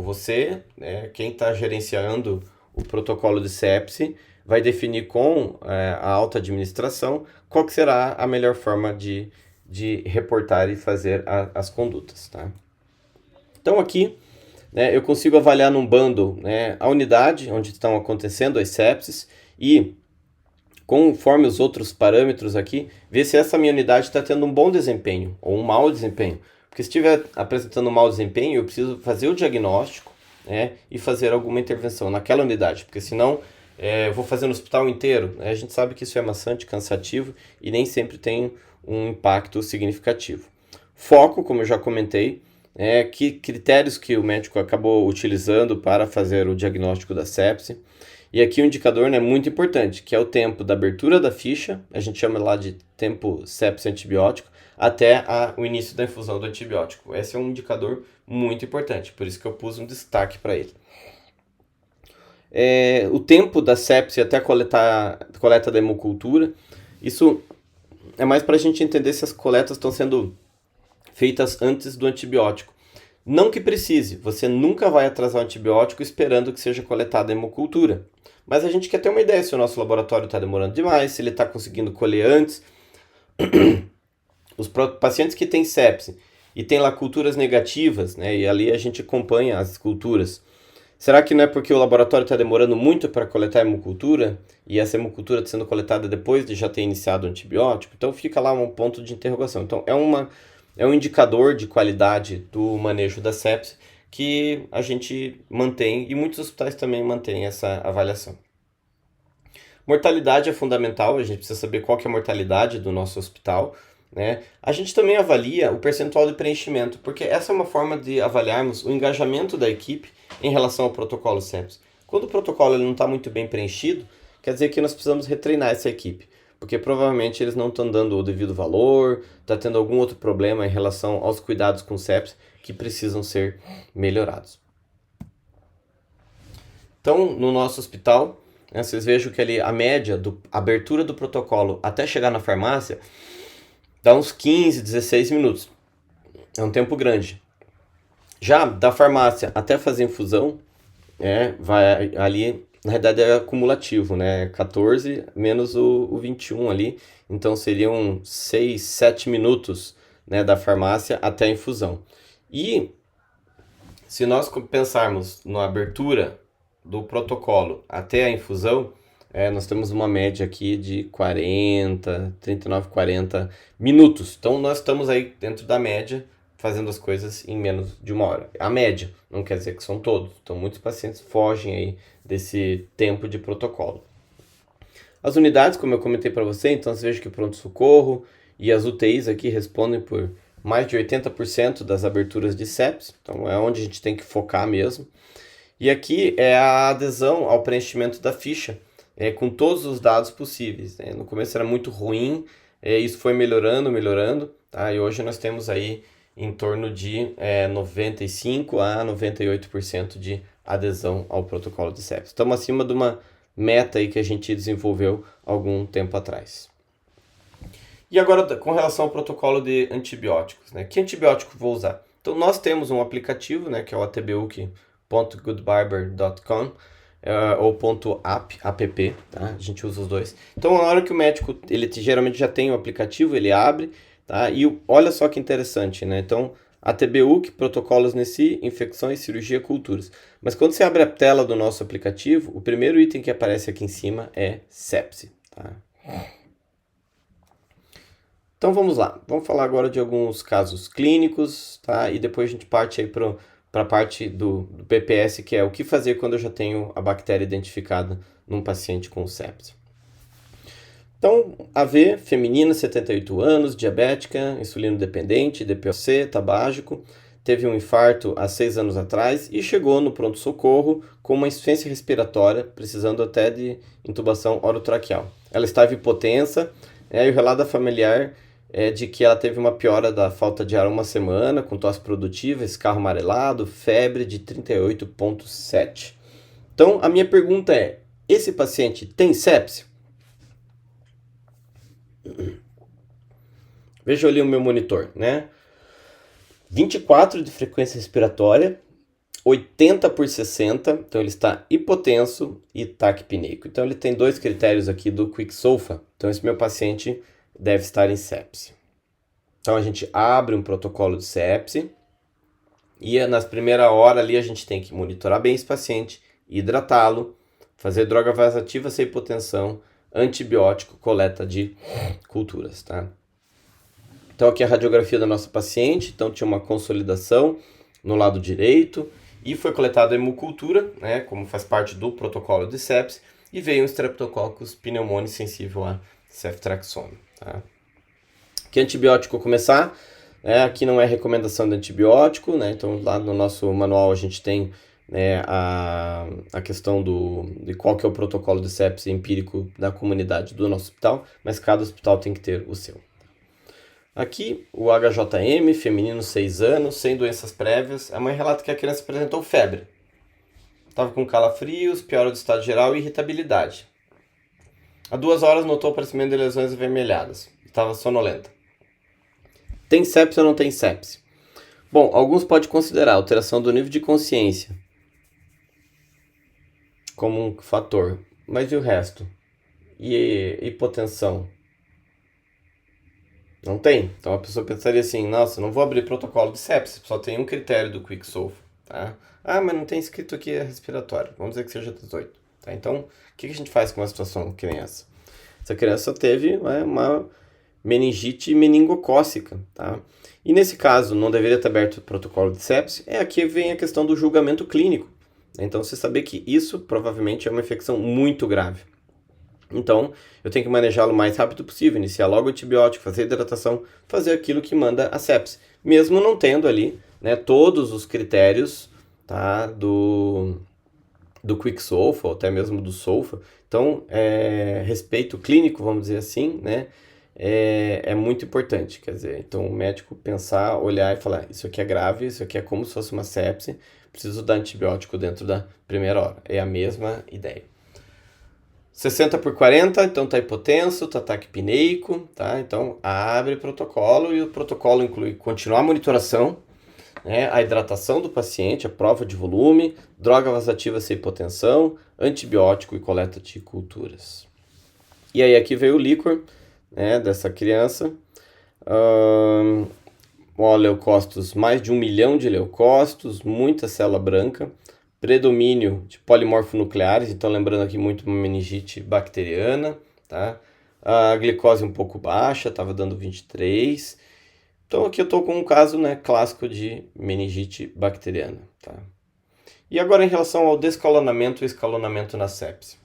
Você, né, quem está gerenciando o protocolo de sepsis, vai definir com a alta administração qual que será a melhor forma de reportar e fazer as condutas. Tá? Então aqui, né, eu consigo avaliar num bando, né, a unidade onde estão acontecendo as sepsis e, conforme os outros parâmetros aqui, ver se essa minha unidade está tendo um bom desempenho ou um mau desempenho. Porque se estiver apresentando um mau desempenho, eu preciso fazer o diagnóstico, né, e fazer alguma intervenção naquela unidade, porque senão eu vou fazer no hospital inteiro. Né? A gente sabe que isso é maçante, cansativo e nem sempre tem um impacto significativo. Foco, como eu já comentei, que critérios que o médico acabou utilizando para fazer o diagnóstico da sepsis. E aqui o indicador, né, muito importante, que é o tempo da abertura da ficha, a gente chama lá de tempo sepsis antibiótico, até o início da infusão do antibiótico. Esse é um indicador muito importante, por isso que eu pus um destaque para ele. O tempo da sepsis até a coleta da hemocultura, isso é mais para a gente entender se as coletas estão sendo feitas antes do antibiótico. Não que precise, você nunca vai atrasar o antibiótico esperando que seja coletada a hemocultura. Mas a gente quer ter uma ideia se o nosso laboratório está demorando demais, se ele está conseguindo colher antes. Os pacientes que têm sepsis e têm lá culturas negativas, né, e ali a gente acompanha as culturas. Será que não é porque o laboratório está demorando muito para coletar a hemocultura e essa hemocultura está sendo coletada depois de já ter iniciado o antibiótico? Então fica lá um ponto de interrogação. Então é um indicador de qualidade do manejo da sepsis que a gente mantém e muitos hospitais também mantêm essa avaliação. Mortalidade é fundamental, a gente precisa saber qual que é a mortalidade do nosso hospital, né? A gente também avalia o percentual de preenchimento, porque essa é uma forma de avaliarmos o engajamento da equipe em relação ao protocolo SEPS. Quando o protocolo ele não está muito bem preenchido, quer dizer que nós precisamos retreinar essa equipe, porque provavelmente eles não estão dando o devido valor, está tendo algum outro problema em relação aos cuidados com SEPS que precisam ser melhorados. Então, no nosso hospital, né, vocês vejam que ali a média da abertura do protocolo até chegar na farmácia dá uns 15, 16 minutos. É um tempo grande. Já da farmácia até fazer infusão, vai ali, na realidade é acumulativo, né? 14 menos o 21 ali. Então seriam 6, 7 minutos, né, da farmácia até a infusão. E se nós pensarmos na abertura do protocolo até a infusão, nós temos uma média aqui de 39, 40 minutos. Então nós estamos aí dentro da média, fazendo as coisas em menos de uma hora. A média, não quer dizer que são todos. Então muitos pacientes fogem aí desse tempo de protocolo. As unidades, como eu comentei para você, então você veja que o pronto-socorro e as UTIs aqui respondem por mais de 80% das aberturas de SEPS. Então é onde a gente tem que focar mesmo. E aqui é a adesão ao preenchimento da ficha, com todos os dados possíveis, né? No começo era muito ruim, isso foi melhorando, tá? E hoje nós temos aí em torno de 95 a 98% de adesão ao protocolo de SEPS. Estamos acima de uma meta aí que a gente desenvolveu algum tempo atrás. E agora com relação ao protocolo de antibióticos, né? Que antibiótico vou usar? Então nós temos um aplicativo, né, que é o atbuc.goodbarber.com ou .app, tá? A gente usa os dois. Então na hora que o médico, ele geralmente já tem o aplicativo, ele abre, tá? E olha só que interessante, né? Então ATBUC, protocolos NECI, infecções, cirurgia, culturas. Mas quando você abre a tela do nosso aplicativo, o primeiro item que aparece aqui em cima é sepse, tá? Então vamos lá, vamos falar agora de alguns casos clínicos, tá? E depois a gente parte aí para a parte do PPS, que é o que fazer quando eu já tenho a bactéria identificada num paciente com sepse. Então, AV, feminina, 78 anos, diabética, insulino dependente, DPOC, tabágico, teve um infarto há 6 anos atrás e chegou no pronto-socorro com uma insuficiência respiratória, precisando até de intubação orotraqueal. Ela estava hipotensa, e o relato familiar é de que ela teve uma piora da falta de ar uma semana, com tosse produtiva, escarro amarelado, febre de 38,7. Então, a minha pergunta é, esse paciente tem sepse? Veja ali o meu monitor, né? 24 de frequência respiratória, 80 por 60, então ele está hipotenso e taquipneico. Então ele tem 2 critérios aqui do QuickSOFA. Então esse meu paciente deve estar em sepse. Então a gente abre um protocolo de sepse e nas primeiras horas ali a gente tem que monitorar bem esse paciente, hidratá-lo, fazer droga vasoativa sem hipotensão, antibiótico, coleta de culturas, tá? Então aqui a radiografia da nossa paciente, então tinha uma consolidação no lado direito e foi coletada a hemocultura, né, como faz parte do protocolo de sepse, e veio um Streptococcus pneumoniae sensível a ceftriaxone, tá? Que antibiótico começar? Aqui não é recomendação de antibiótico, né? Então lá no nosso manual a gente tem, né, a questão de qual que é o protocolo de sepse empírico da comunidade do nosso hospital, mas cada hospital tem que ter o seu. Aqui o HJM, feminino 6 anos, sem doenças prévias. A mãe relata que a criança apresentou febre. Estava com calafrios, piora do estado geral e irritabilidade. Há 2 horas notou o aparecimento de lesões avermelhadas. Estava sonolenta. Tem sepse ou não tem sepse? Bom, alguns podem considerar alteração do nível de consciência como um fator. Mas e o resto? E hipotensão? Não tem. Então a pessoa pensaria assim, nossa, não vou abrir protocolo de sepse, só tem um critério do QuickSOFA, tá? Ah, mas não tem escrito aqui respiratório. Vamos dizer que seja 18. Tá? Então, o que a gente faz com uma situação que nem essa? Essa criança teve uma meningite meningocócica, tá? E nesse caso, não deveria ter aberto o protocolo de sepse. Aqui vem a questão do julgamento clínico. Então, você saber que isso provavelmente é uma infecção muito grave. Então, eu tenho que manejá-lo o mais rápido possível, iniciar logo o antibiótico, fazer hidratação, fazer aquilo que manda a sepse, mesmo não tendo ali, né, todos os critérios, tá, do Quick Sulfa, ou até mesmo do Sulfa. Então, respeito clínico, vamos dizer assim, né, é muito importante. Quer dizer, então o médico pensar, olhar e falar, isso aqui é grave, isso aqui é como se fosse uma sepse, preciso dar antibiótico dentro da primeira hora. É a mesma ideia. 60/40, então tá hipotenso, tá ataque pineico, tá? Então abre protocolo e o protocolo inclui continuar a monitoração, né, a hidratação do paciente, a prova de volume, droga vasoativa sem hipotensão, antibiótico e coleta de culturas. E aí aqui veio o líquor, né, dessa criança. Leucócitos, mais de 1 milhão de leucócitos, muita célula branca, predomínio de polimorfonucleares, então lembrando aqui muito uma meningite bacteriana, tá? A glicose um pouco baixa, estava dando 23. Então aqui eu estou com um caso, né, clássico de meningite bacteriana, tá? E agora em relação ao descalonamento e escalonamento na sepse.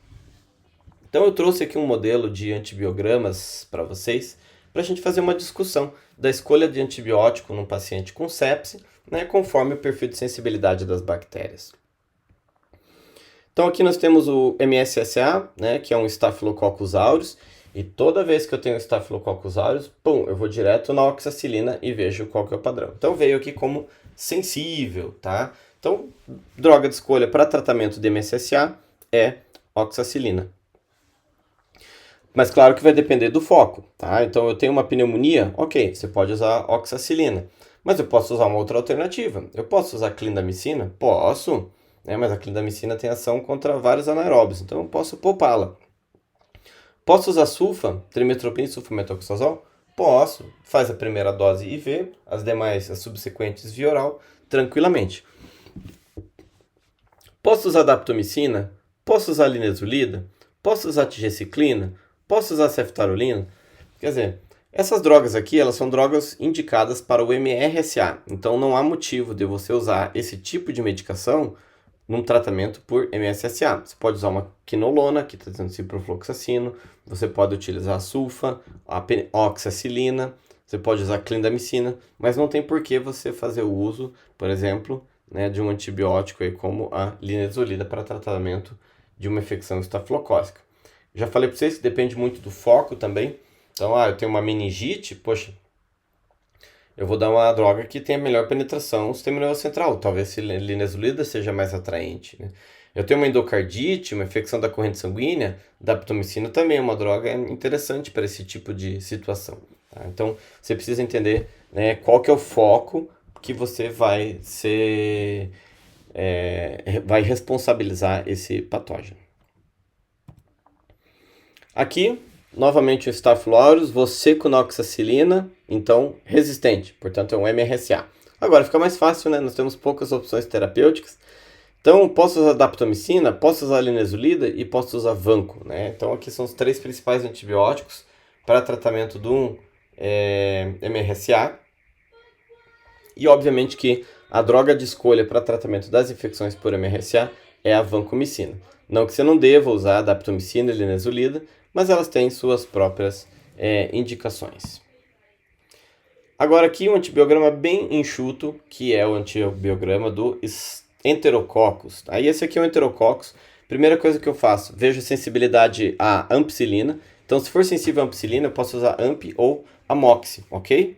Então eu trouxe aqui um modelo de antibiogramas para vocês, para a gente fazer uma discussão da escolha de antibiótico num paciente com sepse, né, conforme o perfil de sensibilidade das bactérias. Então aqui nós temos o MSSA, né, que é um Staphylococcus aureus, e toda vez que eu tenho Staphylococcus aureus, eu vou direto na oxacilina e vejo qual que é o padrão. Então veio aqui como sensível, tá? Então, droga de escolha para tratamento de MSSA é oxacilina. Mas claro que vai depender do foco, tá? Então eu tenho uma pneumonia, ok, você pode usar oxacilina. Mas eu posso usar uma outra alternativa. Eu posso usar clindamicina? Posso, né? Mas a clindamicina tem ação contra vários anaeróbios, então eu posso poupá-la. Posso usar sulfa, trimetoprim, sulfamethoxazol? Posso. Faz a primeira dose IV, as demais, as subsequentes via oral, tranquilamente. Posso usar daptomicina? Posso usar linezolida? Posso usar tigeciclina? Posso usar ceftarolina? Quer dizer, essas drogas aqui, elas são drogas indicadas para o MRSA. Então não há motivo de você usar esse tipo de medicação num tratamento por MSSA. Você pode usar uma quinolona, que está dizendo ciprofloxacino, você pode utilizar a sulfa, a oxacilina, você pode usar clindamicina, mas não tem por que você fazer o uso, por exemplo, né, de um antibiótico aí como a linezolida para tratamento de uma infecção estafilocócica. Já falei para vocês que depende muito do foco também. Então, eu tenho uma meningite, poxa, eu vou dar uma droga que tenha melhor penetração no sistema nervoso central. Talvez a linezolida seja mais atraente, né? Eu tenho uma endocardite, uma infecção da corrente sanguínea, daptomicina também é uma droga interessante para esse tipo de situação. Tá? Então, você precisa entender, né, qual que é o foco que você vai vai responsabilizar esse patógeno. Aqui, novamente o Staphylococcus aureus, você com oxacilina, então resistente, portanto é um MRSA. Agora fica mais fácil, né? Nós temos poucas opções terapêuticas. Então, posso usar daptomicina, posso usar linezolida e posso usar vanco, né? Então, aqui são os 3 principais antibióticos para tratamento do MRSA. E, obviamente, que a droga de escolha para tratamento das infecções por MRSA é a vancomicina. Não que você não deva usar daptomicina e linezolida, mas elas têm suas próprias indicações. Agora aqui um antibiograma bem enxuto, que é o antibiograma do Enterococcus. Aí esse aqui é o Enterococcus. Primeira coisa que eu faço, vejo sensibilidade à ampicilina. Então, se for sensível à ampicilina, eu posso usar amp ou amoxi, ok?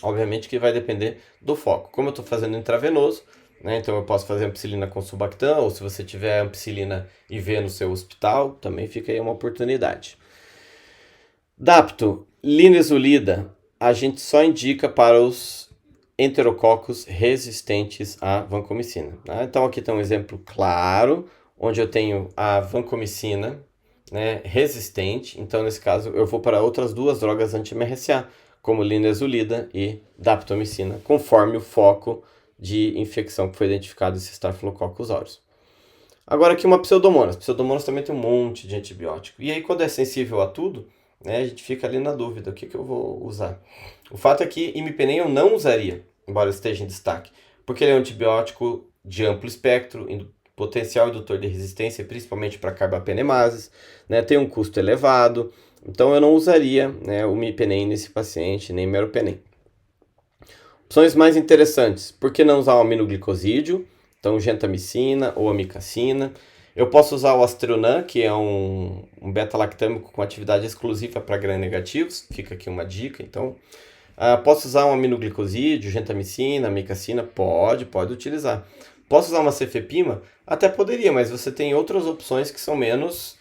Obviamente que vai depender do foco. Como eu estou fazendo intravenoso, né, então eu posso fazer ampicilina com sulbactam, ou se você tiver ampicilina IV no seu hospital, também fica aí uma oportunidade. Dapto, linezolida, a gente só indica para os enterococos resistentes à vancomicina. Tá? Então aqui tem um exemplo claro, onde eu tenho a vancomicina, né, resistente. Então nesse caso eu vou para outras 2 drogas anti-MRSA, como linezolida e daptomicina, conforme o foco de infecção que foi identificado esse Staphylococcus aureus. Agora aqui uma pseudomonas. Pseudomonas também tem um monte de antibiótico. E aí quando é sensível a tudo, né, a gente fica ali na dúvida, o que eu vou usar? O fato é que imipenem eu não usaria, embora esteja em destaque, porque ele é um antibiótico de amplo espectro, indo potencial indutor de resistência, principalmente para carbapenimases, né? Tem um custo elevado, então eu não usaria, né, o mipenem nesse paciente, nem meropenem. Opções mais interessantes, por que não usar o aminoglicosídeo? Então, gentamicina ou amicacina. Eu posso usar o Astrionan, que é um beta-lactâmico com atividade exclusiva para gram-negativos, fica aqui uma dica, então. Posso usar um aminoglicosídeo, gentamicina, amicacina? Pode utilizar. Posso usar uma cefepima? Até poderia, mas você tem outras opções que são menos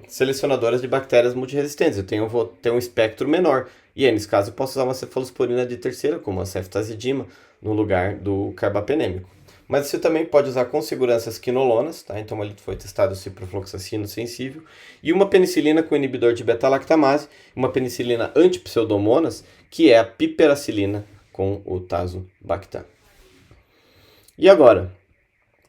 selecionadoras de bactérias multiresistentes. Eu vou ter um espectro menor. E aí, nesse caso, eu posso usar uma cefalosporina de terceira, como a ceftazidima, no lugar do carbapenêmico. Mas você também pode usar com segurança as quinolonas, tá? Então ali foi testado o ciprofloxacino sensível, e uma penicilina com inibidor de beta-lactamase, uma penicilina anti-pseudomonas, que é a piperacilina com o tazobactam. E agora?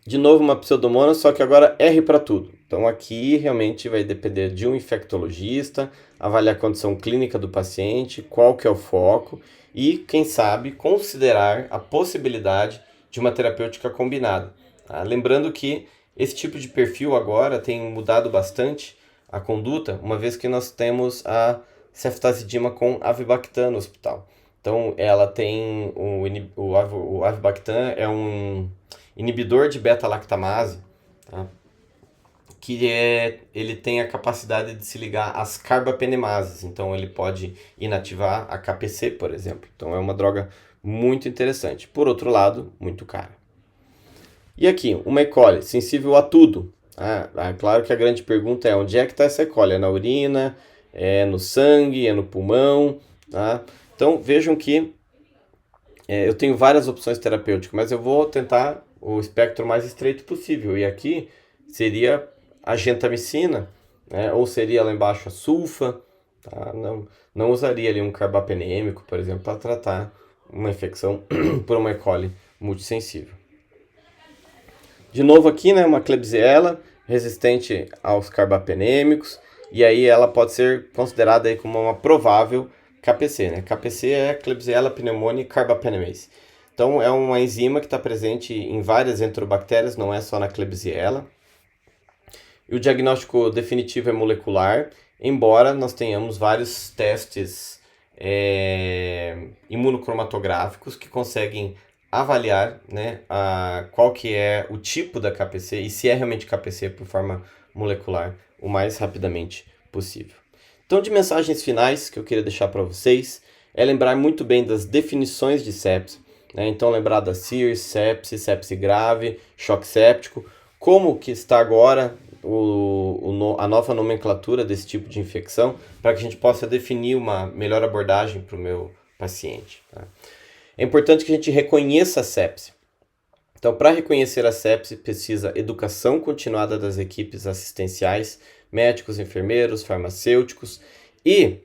De novo uma pseudomonas, só que agora R para tudo. Então aqui realmente vai depender de um infectologista, avaliar a condição clínica do paciente, qual que é o foco e, quem sabe, considerar a possibilidade de uma terapêutica combinada. Tá? Lembrando que esse tipo de perfil agora tem mudado bastante a conduta, uma vez que nós temos a ceftazidima com avibactam no hospital. Então ela tem o avibactam é um inibidor de beta-lactamase, tá? Que ele tem a capacidade de se ligar às carbapenimases, então ele pode inativar a KPC, por exemplo. Então é uma droga muito interessante. Por outro lado, muito cara. E aqui, uma E. coli sensível a tudo. Claro que a grande pergunta é onde é que está essa E. coli? É na urina? É no sangue? É no pulmão? Tá? Então vejam que eu tenho várias opções terapêuticas, mas eu vou tentar o espectro mais estreito possível. E aqui seria a gentamicina, né? Ou seria lá embaixo a sulfa. Tá? Não usaria ali um carbapenêmico, por exemplo, para tratar uma infecção por uma E. coli multissensível. De novo aqui, né, uma Klebsiella resistente aos carbapenêmicos, e aí ela pode ser considerada aí como uma provável KPC, né? KPC é Klebsiella pneumoniae carbapenemase. Então é uma enzima que está presente em várias enterobactérias, não é só na Klebsiella. E o diagnóstico definitivo é molecular, embora nós tenhamos vários testes imunocromatográficos que conseguem avaliar, né, qual que é o tipo da KPC e se é realmente KPC por forma molecular o mais rapidamente possível. Então, de mensagens finais que eu queria deixar para vocês é lembrar muito bem das definições de sepse, né? Então lembrar da SIRS, sepse grave, choque séptico, como que está agora a nova nomenclatura desse tipo de infecção, para que a gente possa definir uma melhor abordagem para o meu paciente. Tá? É importante que a gente reconheça a sepse. Então, para reconhecer a sepse, precisa educação continuada das equipes assistenciais, médicos, enfermeiros, farmacêuticos e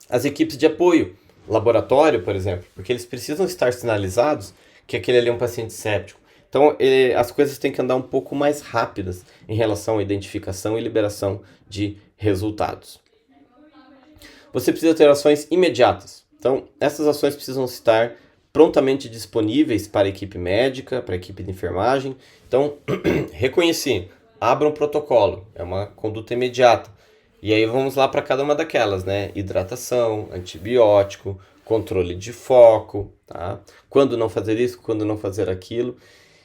as equipes de apoio, laboratório, por exemplo, porque eles precisam estar sinalizados que aquele ali é um paciente séptico. Então, as coisas têm que andar um pouco mais rápidas em relação à identificação e liberação de resultados. Você precisa ter ações imediatas. Então, essas ações precisam estar prontamente disponíveis para a equipe médica, para a equipe de enfermagem. Então, reconheci, abra um protocolo, é uma conduta imediata. E aí vamos lá para cada uma daquelas, né? Hidratação, antibiótico, controle de foco, tá? Quando não fazer isso, quando não fazer aquilo.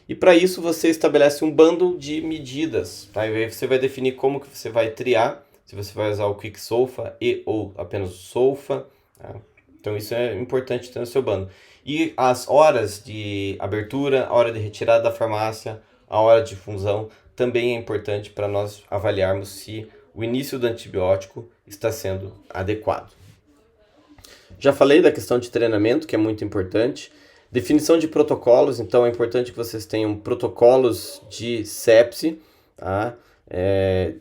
E para isso você estabelece um bundle de medidas, tá? E aí você vai definir como que você vai triar, se você vai usar o Quick Solfa ou apenas o Solfa, tá? Então isso é importante ter no seu bundle. E as horas de abertura, a hora de retirada da farmácia, a hora de infusão, também é importante para nós avaliarmos se o início do antibiótico está sendo adequado. Já falei da questão de treinamento, que é muito importante. Definição de protocolos, então é importante que vocês tenham protocolos de sepse, tá?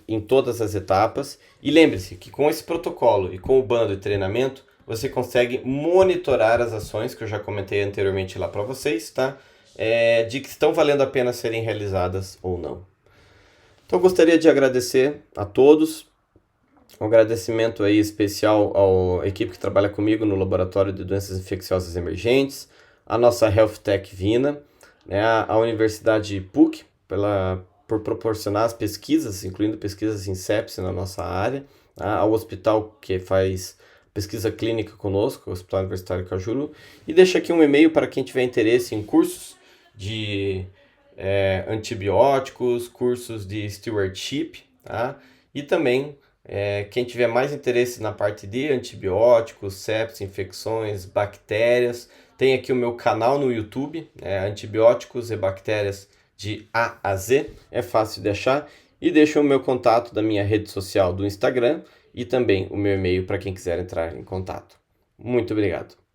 Em todas as etapas. E lembre-se que com esse protocolo e com o bando de treinamento, você consegue monitorar as ações, que eu já comentei anteriormente lá para vocês, tá? De que estão valendo a pena serem realizadas ou não. Então eu gostaria de agradecer a todos. Um agradecimento aí especial à equipe que trabalha comigo no Laboratório de Doenças Infecciosas Emergentes, a nossa Health Tech Vina, né, a Universidade PUC, por proporcionar as pesquisas, incluindo pesquisas em sepse na nossa área, tá? Ao hospital que faz pesquisa clínica conosco, o Hospital Universitário Cajuru, e deixo aqui um e-mail para quem tiver interesse em cursos de antibióticos, cursos de stewardship, tá? E também quem tiver mais interesse na parte de antibióticos, sepsis, infecções, bactérias, tem aqui o meu canal no YouTube, Antibióticos e Bactérias de A a Z, é fácil de achar. E deixo o meu contato da minha rede social do Instagram e também o meu e-mail para quem quiser entrar em contato. Muito obrigado.